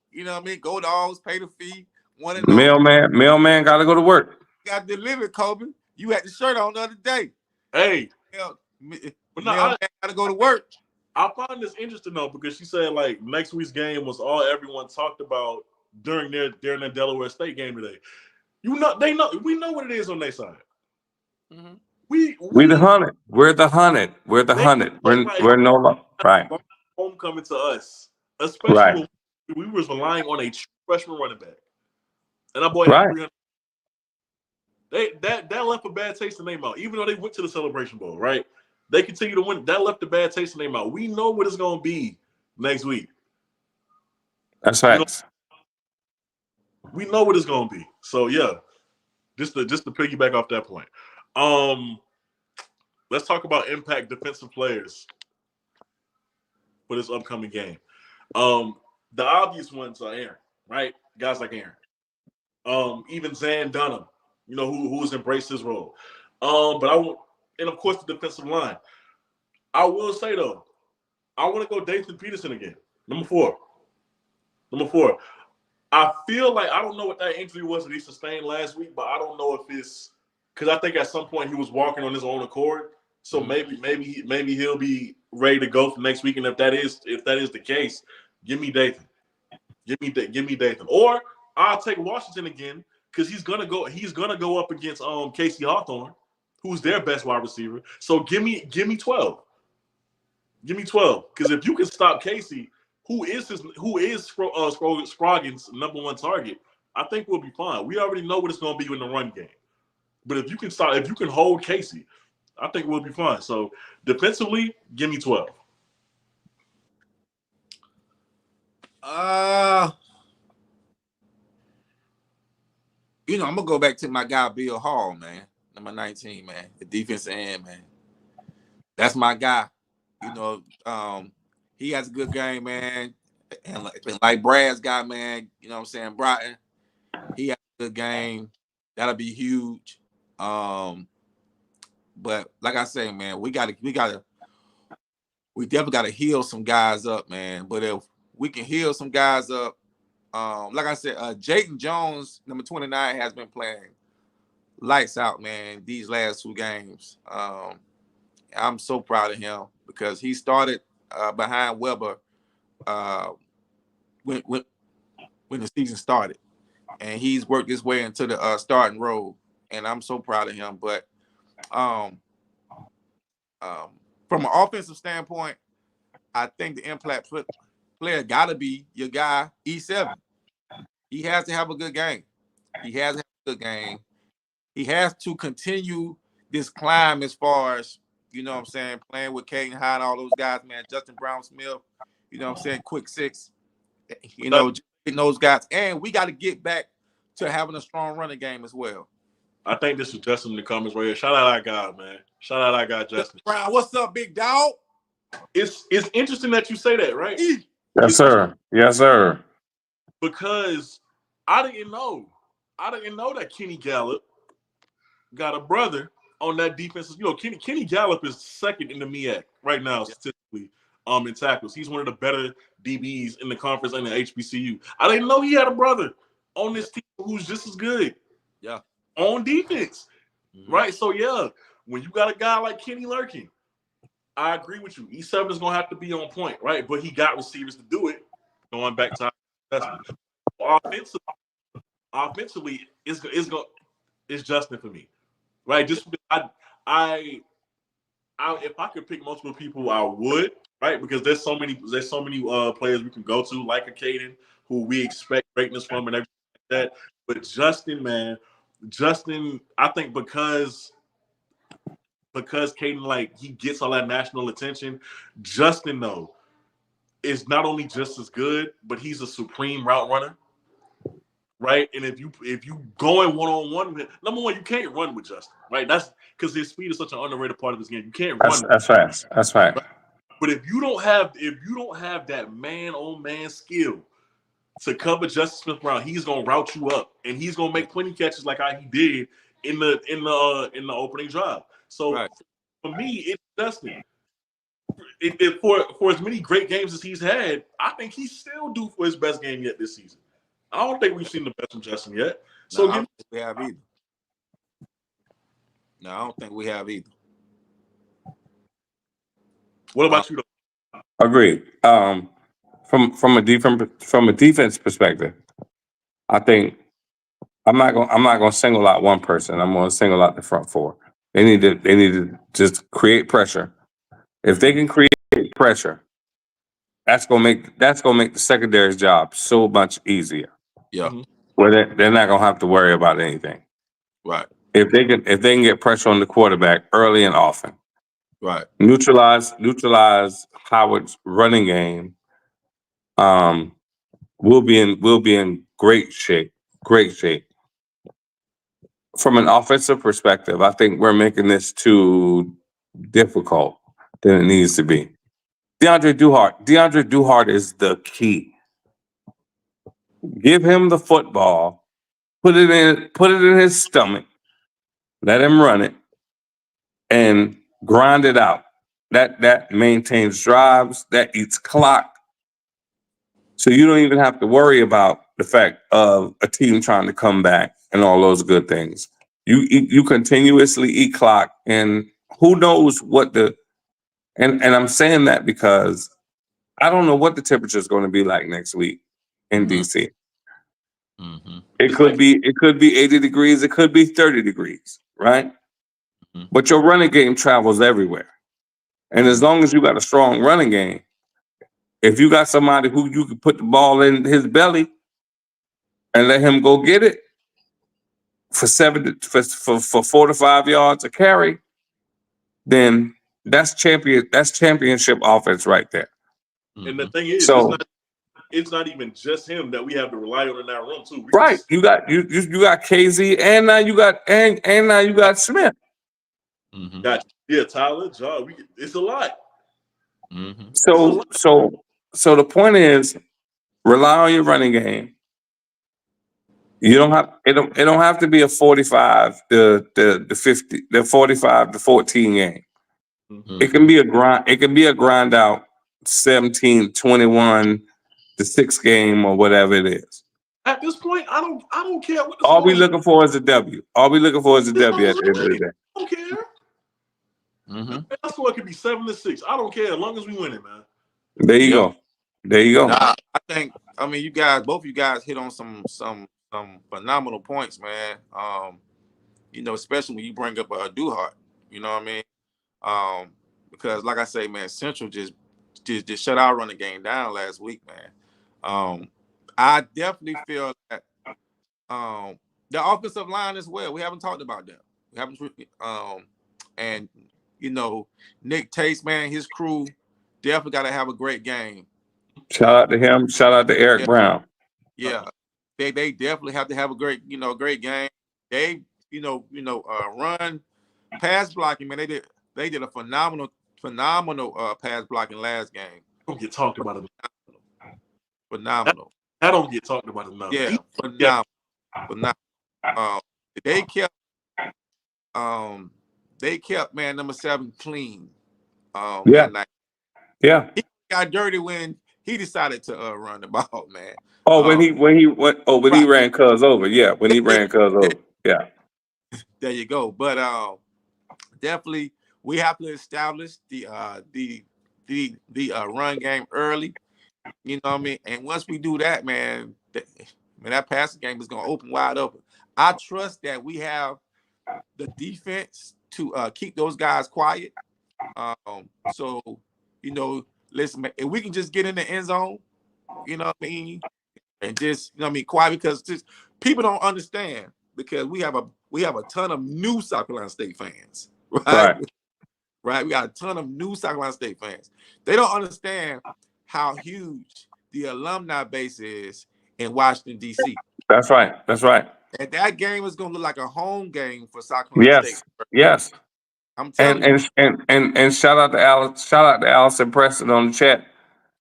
go dogs, pay the fee. Mailman got to go to work. Got to deliver, Kobe. You had the shirt on the other day. Hey, but got to go to work. I find this interesting though because she said like next week's game was all everyone talked about during their Delaware State game today. We know what it is on their side. We the hunted. We're the hunted. We're the hunted. We're no longer right. Homecoming to us, especially when we was relying on a freshman running back, and our boy had 300. That left a bad taste in their mouth, even though they went to the Celebration Bowl, right? They continue to win. That left a bad taste in their mouth. We know what it's going to be next week. That's right. We know what it's going to be. So yeah, just to piggyback off that point. Let's talk about impact defensive players for this upcoming game. The obvious ones are Aaron, right? Guys like Aaron. Even Zan Dunham, who's embraced his role. But I won't. And of course, the defensive line. I will say though, I want to go Dathan Peterson again. Number four. I feel like I don't know what that injury was that he sustained last week, but I don't know if it's because I think at some point he was walking on his own accord. So maybe he'll be ready to go for next week. And if that is the case, give me Dathan. Give me Dathan. Or I'll take Washington again because he's gonna go up against Casey Hawthorne, who's their best wide receiver. So give me 12. Give me 12. Because if you can stop Casey, who is Scroggins' number one target, I think we'll be fine. We already know what it's going to be in the run game. But if you can hold Casey, I think we'll be fine. So defensively, give me 12. I'm gonna go back to my guy Bill Hall, man. Number 19, man. The defensive end, man. That's my guy. He has a good game, man. And like Brad's guy, man, Broughton, he has a good game. That'll be huge. But like I say, man, we definitely gotta heal some guys up, man. But if we can heal some guys up, like I said, Jayden Jones, number 29, has been playing lights out, man, these last two games. I'm so proud of him because he started behind Weber when the season started, and he's worked his way into the starting role, and I'm so proud of him. But from an offensive standpoint, I think the impact player got to be your guy E7. He has to have a good game. He has to continue this climb as far as, playing with Caden Hyde, all those guys, man, Justin Brown-Smith, Quick Six, those guys. And we got to get back to having a strong running game as well. I think this is Justin in the comments right here. Shout out our guy, man. Shout out our guy, Justin. Brown, what's up, big dog? It's interesting that you say that, right? Yes, sir. Yes, sir. Because I didn't know that Kenny Gallup got a brother on that defense. You know, Kenny Gallup is second in the MEAC right now, statistically, in tackles. He's one of the better DBs in the conference and the HBCU. I didn't know he had a brother on this team who's just as good. Yeah. On defense. Right? So, yeah, when you got a guy like Kenny lurking, I agree with you. E7 is going to have to be on point, right? But he got receivers to do it. Going back to offensively, it's Justin for me, right? Just if I could pick multiple people, I would, right? Because there's so many players we can go to, like a Caden, who we expect greatness from and everything like that. But Justin, man, I think because Caden, like, he gets all that national attention, Justin, though, is not only just as good, but he's a supreme route runner, right? And if you going one-on-one with him, number one, you can't run with Justin, right? That's because his speed is such an underrated part of his game. You can't run. That's right. That's right. But if you don't have that man-on-man skill to cover Justice Smith-Brown, he's gonna route you up, and he's gonna make plenty catches like how he did in the opening drive. So for me, it's Justin. For as many great games as he's had, I think he's still due for his best game yet this season. I don't think we've seen the best from Justin yet. So no, I don't think we have either. No, I don't think we have either. What about you, though? Agreed. From a defense perspective, I think I'm not gonna single out one person. I'm gonna single out the front four. They need to just create pressure. If they can create pressure, that's gonna make the secondary's job so much easier. Yeah. Where they're not gonna have to worry about anything. Right. If they can get pressure on the quarterback early and often. Right. Neutralize Howard's running game. We'll be in great shape. Great shape. From an offensive perspective, I think we're making this too difficult than it needs to be. DeAndre Duhart is the key. Give him the football, put it in his stomach, let him run it, and grind it out. That maintains drives, that eats clock. So you don't even have to worry about the fact of a team trying to come back and all those good things. You continuously eat clock, and who knows what and I'm saying that because I don't know what the temperature is going to be like next week in DC. Mm-hmm. It could be 80 degrees, it could be 30 degrees, right? Mm-hmm. But your running game travels everywhere. And as long as you got a strong running game, if you got somebody who you can put the ball in his belly and let him go get it for 4 to 5 yards a carry, then that's championship offense right there. And the thing is, so it's not even just him that we have to rely on in that room too. Right. You got KZ, and now you got Smith. Mm-hmm. Got Tyler, John. It's a lot. Mm-hmm. So the point is, rely on your running game. You don't have it don't have to be a 45 the 50 the 45 to 14 game. Mm-hmm. It can be a grind. It can be a grind out 17-21 the 6 game or whatever it is. At this point, I don't care what the all we looking for is a W. All we looking for is a W at the end of the day. I don't care. Mm-hmm. That score could be 7-6. I don't care as long as we win it, man. There you go. There you go. Nah, I mean, both of you guys hit on some phenomenal points, man. Especially when you bring up a Duhart. You know what I mean? Because like I say, man, Central just shut our running game down last week, man. I definitely feel that the offensive line as well. We haven't talked about that. We haven't, and Nick Taste, man, his crew definitely got to have a great game. Shout out to him. Shout out to Eric Brown. Yeah, they definitely have to have a great game. They run pass blocking, man. They did a phenomenal pass blocking last game. Don't get talked about enough. Phenomenal. I don't get talked about enough. Yeah, phenomenal. Phenomenal. They kept man number 7 clean. That night. Yeah. He got dirty when he decided to run the ball, man. Oh, when he ran Cuz over. Yeah, when he ran Cuz over. Yeah. There you go. But definitely we have to establish the run game early. You know what I mean? And once we do that, man, that passing game is gonna open wide open. I trust that we have the defense to keep those guys quiet. So, listen, man, if we can just get in the end zone, you know what I mean, and just quiet, because just people don't understand, because we have a ton of new South Carolina State fans, right? Right. We got a ton of new South Carolina State fans. They don't understand how huge the alumni base is in Washington, D.C. That's right. And that game is going to look like a home game for South Carolina State. Yes. I'm telling you. And shout out to Allison Preston on the chat.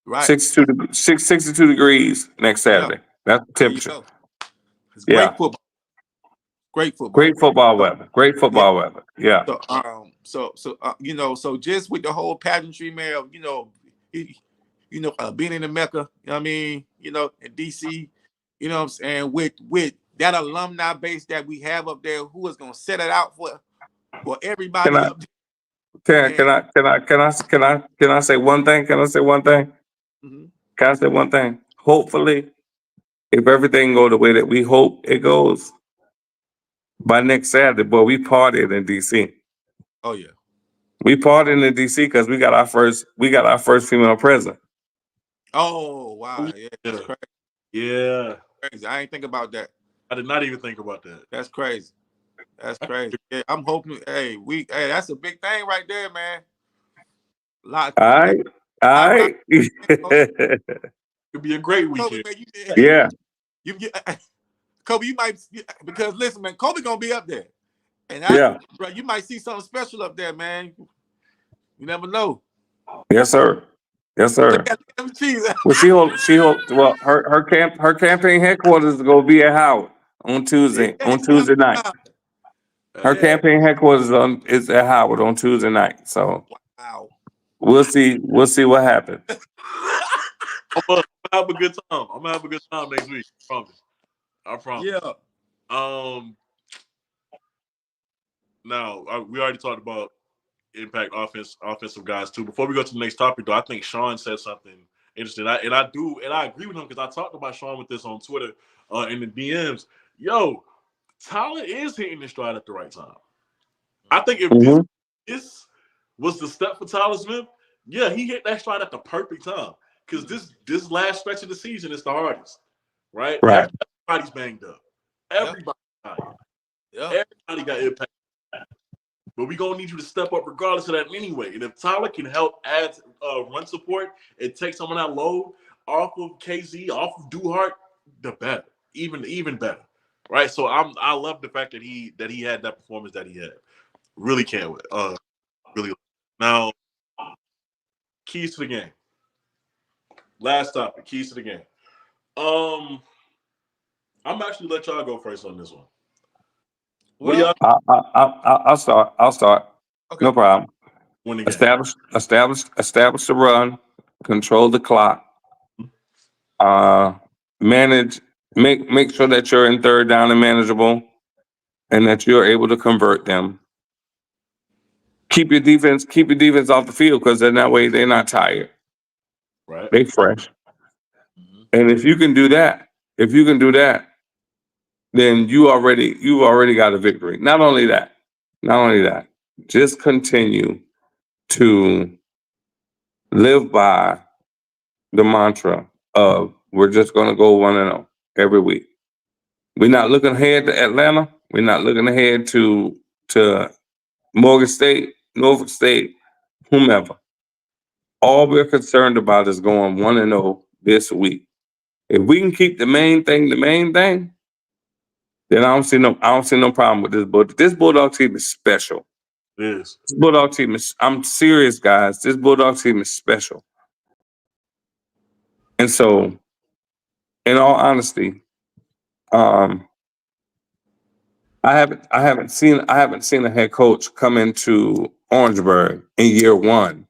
Right. 62 degrees next Saturday. That's the temperature. It's great football. Great football weather. Great football weather. Yeah. So just with the whole pageantry, man, being in the Mecca, in DC, what I'm saying, with that alumni base that we have up there, who is gonna set it out for everybody up there. Can I say one thing? Mm-hmm. Can I say one thing? Hopefully, if everything go the way that we hope it goes, by next Saturday, boy, we partied in DC. Oh yeah. We partied in DC because we got our first female president. Oh wow, yeah, that's crazy. Yeah. Crazy. I ain't think about that. I did not even think about that. That's crazy. Yeah, I'm hoping. Hey, that's a big thing right there, man. All right. Could be a great weekend. Yeah. Kobe, you might, because listen, man, Kobe gonna be up there, and bro, you might see something special up there, man. You never know. Yes, sir. Well, her campaign headquarters is gonna be at Howard on Tuesday night. Her campaign headquarters is at Howard on Tuesday night. So wow. We'll see what happens. I'm gonna have a good time. I'm gonna have a good time next week. I promise. Yeah. Now we already talked about impact offensive guys too. Before we go to the next topic, though, I think Sean said something interesting. I agree with him, because I talked about Sean with this on Twitter in the DMs. Yo, Tyler is hitting the stride at the right time. I think if this was the step for Tyler Smith, yeah, he hit that stride at the perfect time, because this last stretch of the season is the hardest, right? Everybody's banged up. Everybody's tired. Everybody got impact. But we're going to need you to step up regardless of that anyway. And if Tyler can help add run support and take some of that load off of KZ, off of Duhart, the better. Even better. Right? So I love the fact that he had that performance that he had. Really can't wait. Really. Now, keys to the game. Last topic, keys to the game. I'm actually let y'all go first on this one. Well, I'll start. Okay. No problem. Establish the run, control the clock, manage, make sure that you're in third down and manageable, and that you're able to convert them. Keep your defense off the field, because then that way they're not tired. Right. They fresh. Mm-hmm. And if you can do that, then you've already got a victory. Not only that, just continue to live by the mantra of, we're just going to go 1-0 every week. We're not looking ahead to Atlanta. We're not looking ahead to Morgan State, Norfolk State, whomever. All we're concerned about is going 1-0 this week. If we can keep the main thing, then I don't see no problem with this Bulldog. This Bulldog team is special. It is. This Bulldog team is, I'm serious, guys. This Bulldog team is special. And so, in all honesty, I haven't seen a head coach come into Orangeburg in year one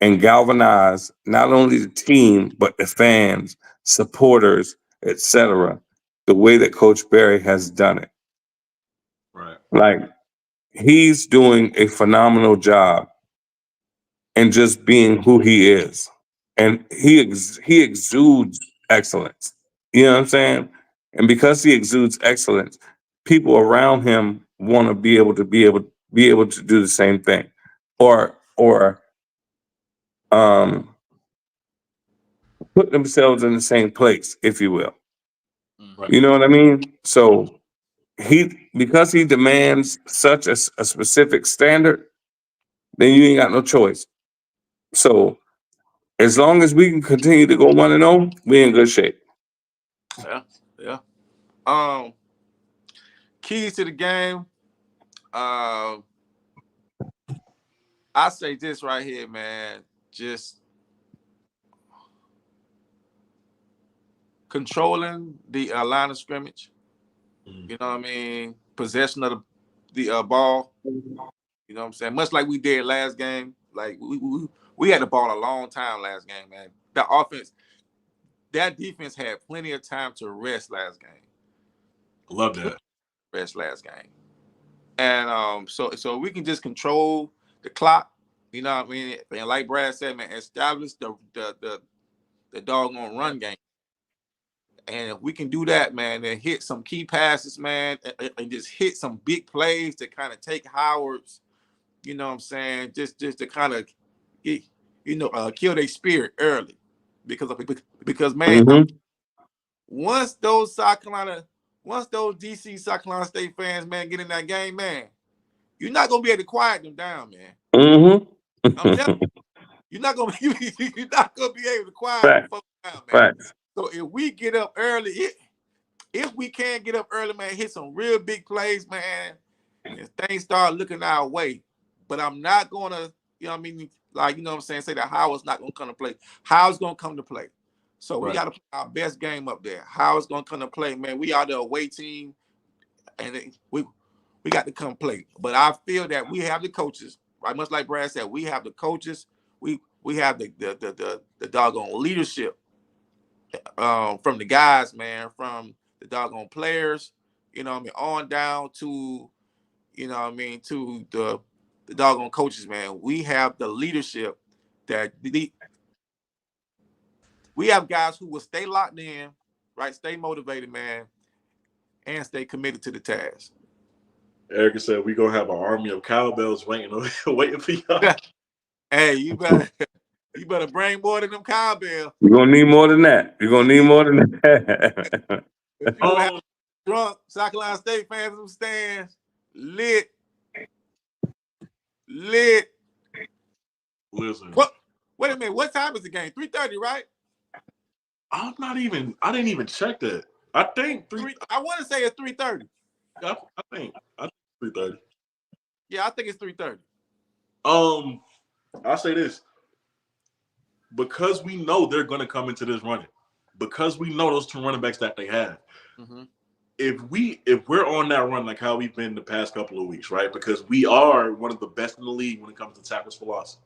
and galvanize not only the team but the fans, supporters, etc. the way that Coach Berry has done it. Right. Like, he's doing a phenomenal job in just being who he is, and he exudes excellence. You know what I'm saying? And because he exudes excellence, people around him want to be able to do the same thing, or put themselves in the same place, if you will. Right. You know what I mean? So because he demands such a specific standard, then you ain't got no choice. So as long as we can continue to go 1-0, we in good shape. Yeah. Keys to the game. I say this right here, man. Just controlling the line of scrimmage. You know what I mean? Possession of the ball. You know what I'm saying? Much like we did last game. Like we had the ball a long time last game, man. That defense had plenty of time to rest last game. Love that. Rest last game. And so we can just control the clock. You know what I mean? And like Brad said, man, establish the doggone run game. And if we can do that, man, then hit some key passes, man, and just hit some big plays to kind of take Howard's, you know what I'm saying, just to kind of, kill their spirit early. Because man, once those DC South Carolina State fans, man, get in that game, man, you're not gonna be able to quiet them down, man. I'm telling you, you're not gonna be able to quiet them folks down, man. Right. So if we get up early, if we can get up early, man, hit some real big plays, man, and things start looking our way. But I'm not gonna, you know what I mean, like, you know what I'm saying, say that Howard's not gonna come to play. Howard's gonna come to play. So we gotta put our best game up there. Howard's gonna come to play, man. We are the away team, and we got to come play. But I feel that we have the coaches, right? Much like Brad said, we have the coaches. We have the doggone leadership. From the guys, man, from the doggone players, you know what I mean, on down to, you know what I mean, to the doggone coaches, man. We have the leadership that we have guys who will stay locked in, right? Stay motivated, man, and stay committed to the task. Erica said we're gonna have an army of cowbells waiting for y'all. Hey, you better bring more than them cowbells. You're gonna need more than that. You're gonna need more than that. If you have drunk South Carolina State fans in the stands, lit. Listen. What? Wait a minute. What time is the game? 3:30, right? I didn't even check that. I think I want to say it's 3:30. I think 3:30. Yeah, I think it's 3:30. I'll say this. Because we know they're gonna come into this running, because we know those two running backs that they have. If we're on that run like how we've been the past couple of weeks, right? Because we are one of the best in the league when it comes to tackles for loss.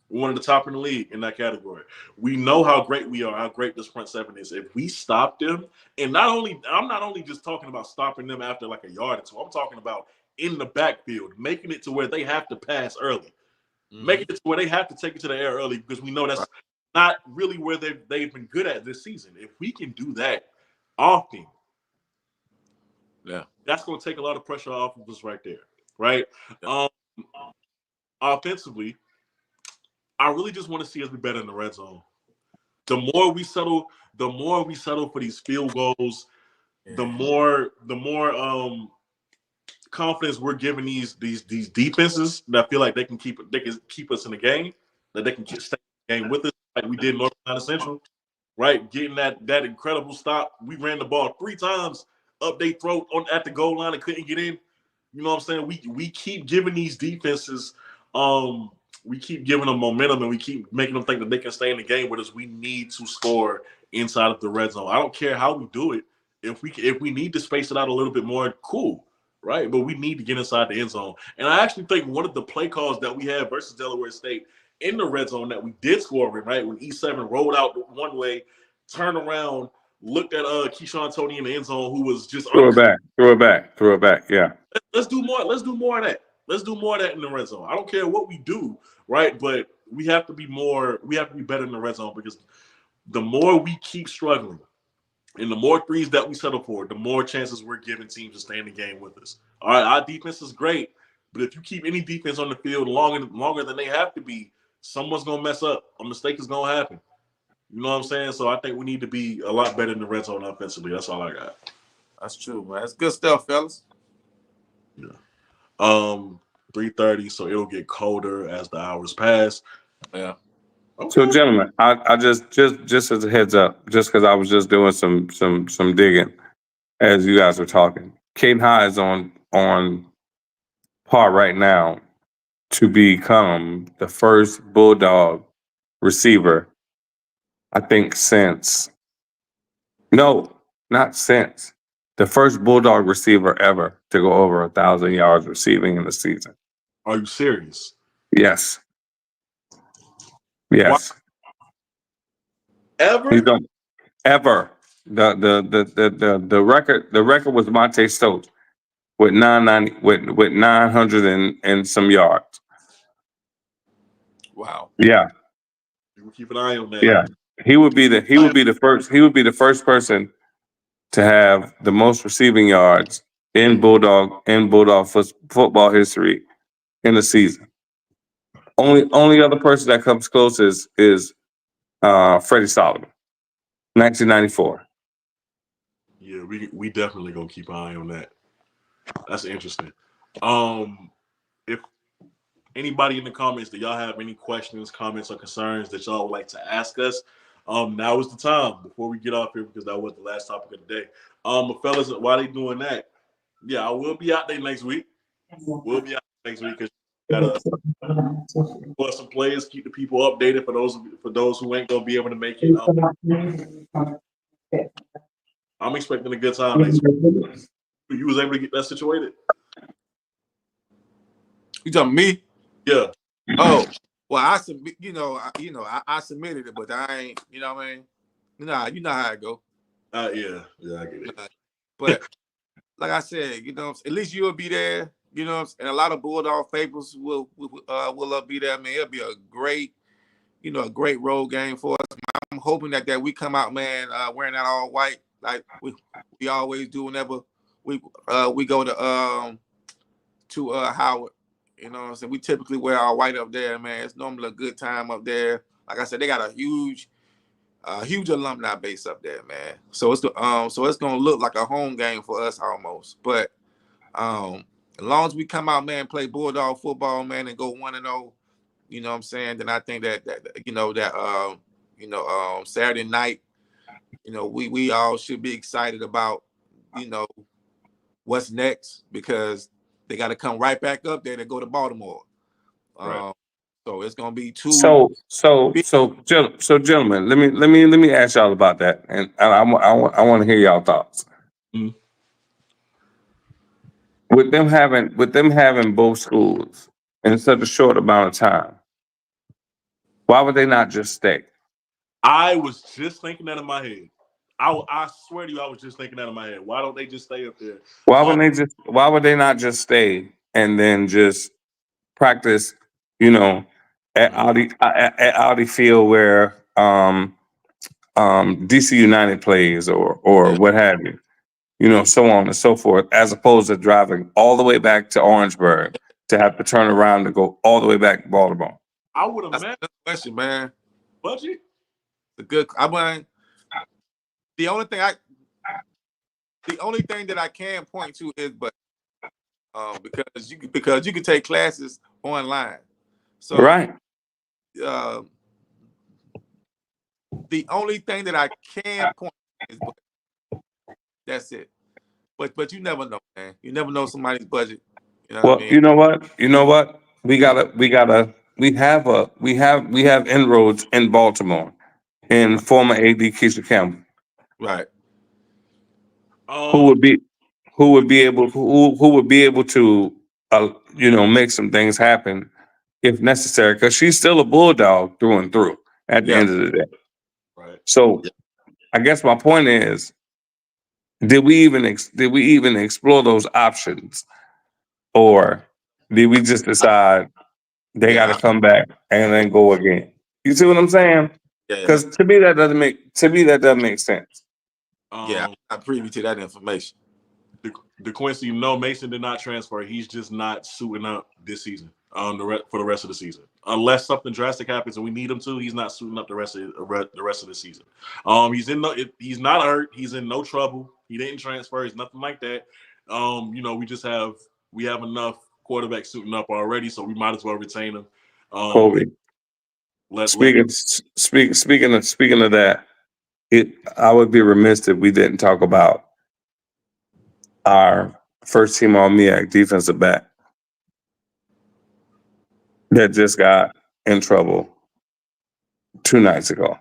We're one of the top in the league in that category. We know how great we are, how great this front seven is. If we stop them, and I'm not only just talking about stopping them after like a yard or two, I'm talking about in the backfield, making it to where they have to pass early. Making it to where they have to take it to the air early, because we know that's not really where they've been good at this season. If we can do that often, that's going to take a lot of pressure off of us right there, right? Offensively, I really just want to see us be better in the red zone. The more we settle for these field goals, the more confidence we're giving these defenses that feel like they can keep us in the game, that they can stay in the game with us like we did in North Carolina Central. right? Getting that incredible stop. We ran the ball 3 times up they throat at the goal line and couldn't get in. You know what I'm saying? We keep giving these defenses, we keep giving them momentum, and we keep making them think that they can stay in the game with us. We need to score inside of the red zone. I don't care how we do it. If we need to space it out a little bit more, cool, right? But we need to get inside the end zone. And I actually think one of the play calls that we had versus Delaware State in the red zone that we did score in, right? When E7 rolled out one way, turned around, looked at Keyshawn Toney in the end zone, who was just Throw it back. Yeah. Let's do more. Let's do more of that. Let's do more of that in the red zone. I don't care what we do, right? But we have to be more. We have to be better in the red zone, because the more we keep struggling, and the more threes that we settle for, the more chances we're giving teams to stay in the game with us. All right, our defense is great, but if you keep any defense on the field longer than they have to be, someone's gonna mess up. A mistake is gonna happen. You know what I'm saying? So I think we need to be a lot better in the red zone offensively. That's all I got. That's true, man. That's good stuff, fellas. Yeah. 3:30, so it'll get colder as the hours pass. Yeah. Okay. So, gentlemen, I just as a heads up, just because I was just doing some digging as you guys were talking, Caden High is on par right now to become the first Bulldog receiver, I think, the first Bulldog receiver ever to go over 1,000 yards receiving in the season. Are you serious? Yes. Yes. Ever? He's done ever. The record was Monte Stokes with 900 and some yards. Wow. Yeah. We'll keep an eye on that. Yeah. He would be the first person to have the most receiving yards in Bulldog football history in the season. Only other person that comes close is Freddie Solomon, 1994. Yeah, we definitely gonna keep an eye on that. That's interesting. If anybody in the comments, do y'all have any questions, comments, or concerns that y'all would like to ask us? Now is the time before we get off here, because that was the last topic of the day. But fellas, while they doing that, yeah, I will be out there next week. We'll be out next week because gotta for some players, keep the people updated for those who ain't gonna be able to make it. I'm expecting a good time next week. You was able to get that situated? You talking me? Yeah. Oh, well, I submit. I submitted it, but I ain't. You know what I mean? You know how it go. Yeah, I get it. But like I said, at least you'll be there. And a lot of Bulldog faithfuls will be there. Man, it'll be a great road game for us. I'm hoping that we come out, man, wearing that all white like we always do whenever we go to Howard. You know what I'm saying? We typically wear our white up there, man. It's normally a good time up there. Like I said, they got a huge alumni base up there, man. So it's gonna look like a home game for us almost. But as long as we come out, man, play Bulldog football, man, and go 1-0, you know what I'm saying? Then I think that Saturday night, we all should be excited about, what's next, because they got to come right back up there to go to Baltimore. Right. So it's gonna be two. So gentlemen, let me ask y'all about that, and I want to hear y'all thoughts. Mm-hmm. With them having both schools in such a short amount of time, why would they not just stay? I was just thinking that in my head. I swear to you, I was just thinking that in my head. Why don't they just stay up there? Why would they not just stay and then just practice, at Audi Field where DC United plays or what have you, so on and so forth, as opposed to driving all the way back to Orangeburg to have to turn around to go all the way back to Baltimore? I would imagine. That's a good question, man. Budget? The only thing that I can point to is because you can take classes online. So right. The only thing that I can point is budget. That's it. But you never know, man. You never know somebody's budget. You know what I Well, mean? you know what? You know what? We have inroads in Baltimore in former AD Keisha Campbell, Right. who Um, would be who would be able to make some things happen if necessary, because she's still a Bulldog through and through at the Yeah. end of the day. right. So I guess my point is, did we even explore those options, or did we just decide they got to Yeah. come back and then go again? You see what I'm saying? Yeah. Because to me that doesn't make sense. Yeah. Um, I'm privy to that information. DeQuincy, no, Mason did not transfer. He's just not suiting up this season. For the rest of the season, unless something drastic happens and we need him to, he's not suiting up the rest of the season. He's not hurt. He's in no trouble. He didn't transfer. He's nothing like that. We have enough quarterbacks suiting up already, so we might as well retain him. Kobe, Let speaking of that, I would be remiss if we didn't talk about our first team All MEAC defensive back that just got in trouble 2 nights ago.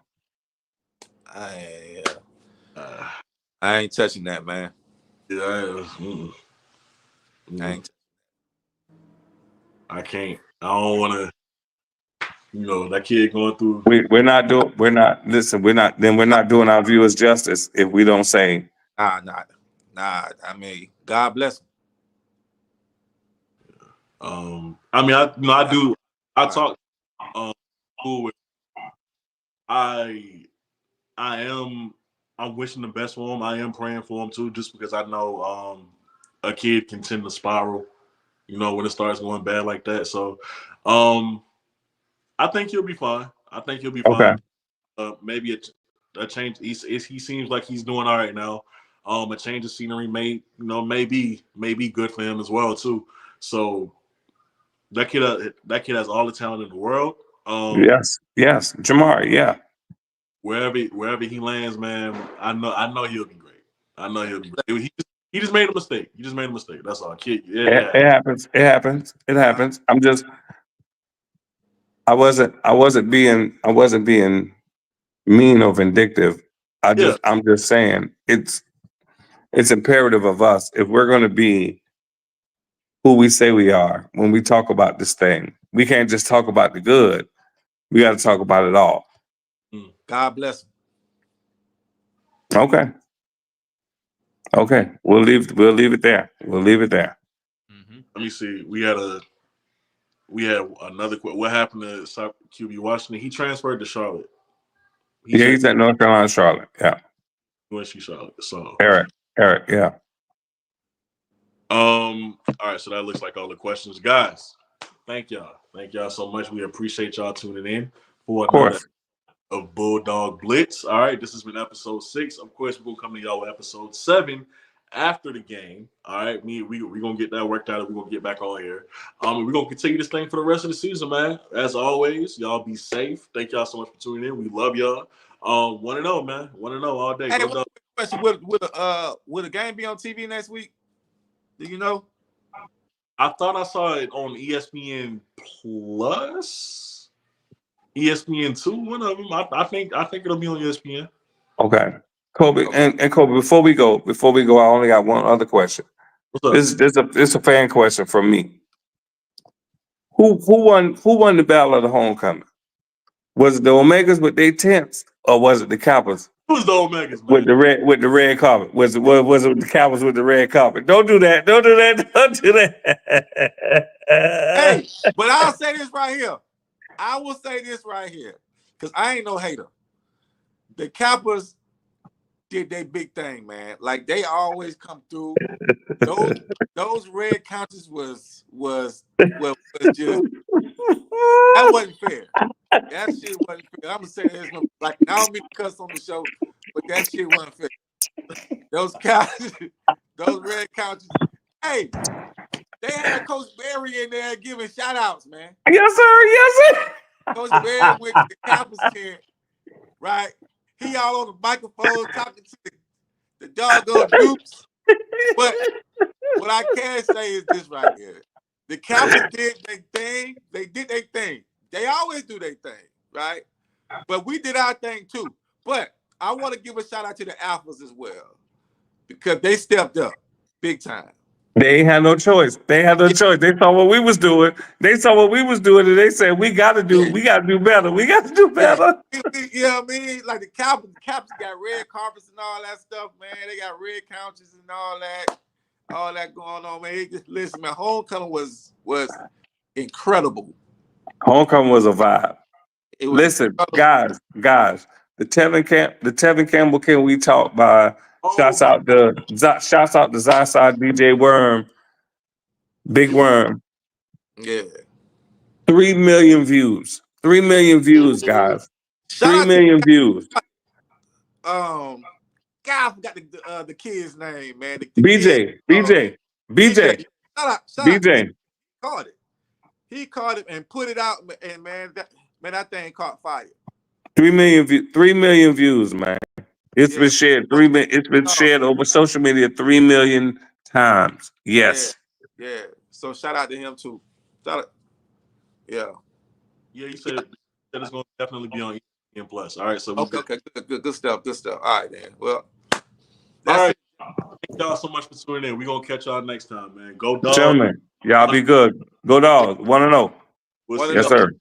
I ain't touching that, man. Yeah, I can't. I don't want to. That kid going through. We're not doing our viewers justice if we don't say Nah. I mean, God bless him. I do. I talk. With. I'm wishing the best for him. I am praying for him too, just because I know a kid can tend to spiral, when it starts going bad like that. So I think he'll be fine. okay. Maybe a change. He seems like he's doing all right now. A change of scenery may be good for him as well too. So that kid has all the talent in the world. Yes, Jamar, yeah. Wherever he lands, man, I know he'll be great. I know he'll be great. He just made a mistake. That's all. Kid, yeah. It happens. I wasn't being mean or vindictive. Yeah. I'm just saying it's imperative of us, if we're going to be who we say we are when we talk about this thing. We can't just talk about the good. We got to talk about it all. God bless him. Okay. We'll leave it there. Mm-hmm. Let me see. We had another. What happened to QB Washington? He transferred to Charlotte. He's at North Carolina, Charlotte. Yeah. Charlotte. So Eric. Yeah. All right. So that looks like all the questions, guys. Thank y'all so much. We appreciate y'all tuning in for another of Bulldog Blitz. All right, this has been episode 6. Of course, we're gonna come to y'all with episode 7 after the game. All right, we're gonna get that worked out and we're gonna get back on here. We're gonna continue this thing for the rest of the season, man. As always, y'all be safe. Thank y'all so much for tuning in. We love y'all. 1-0, man. 1-0 all day. Hey, one question: Will the game be on TV next week? Do you know? I thought I saw it on ESPN Plus, ESPN2, one of them. I think it'll be on ESPN. Okay. Kobe, and Kobe, before we go, I only got one other question. What's up? This is a fan question from me. Who won the battle of the homecoming? Was it the Omegas with their tents, or was it the Kappas It was the Omegas, man. with the red carpet? Was it the Kappas with the red carpet? Don't do that. Hey, but I'll say this right here. I will say this right here, because I ain't no hater. The Kappas did their big thing, man. Like, they always come through. Those red couches was just, that wasn't fair. That shit wasn't fair. I'm gonna say this, like, I don't mean to cuss on the show, but that shit wasn't fair. Those couches, those red couches. Hey, they had Coach Berry in there giving shout outs, man. Yes, sir. Coach Berry went to the Kappas tent right? He all on the microphone talking to the doggone dupes. But what I can say is this right here. The Capitals did their thing. They did their thing. They always do their thing, right? But we did our thing too. But I want to give a shout out to the Alphas as well because they stepped up big time. They ain't had no choice. They had no choice. They saw what we was doing. And they said, we gotta do better. We got to do better. You know what I mean? Like the Capitals got red carpets and all that stuff, man. They got red couches and all that going on, man. Listen, man, homecoming was incredible. Homecoming was a vibe. Listen, incredible. guys, the Tevin Campbell Can We Talk by shouts out to Zyside DJ Worm, Big Worm. Yeah. 3 million views. 3 million views, guys. 3 million views. God, I forgot the kid's name, man. BJ. Shout out. He caught it and put it out, and that thing caught fire. 3 million views, man. It's been shared. It's been shared over social media 3 million times. Yes. Yeah. So shout out to him too. Shout out. Yeah. Yeah, he said it's going to definitely be on ESPN Plus. All right, so okay, good stuff. All right, man. Well, all right. Thank y'all so much for tuning in. We're gonna catch y'all next time, man. Go Dog. Gentlemen, y'all be good. Go Dog. 1-0. We'll yes, sir.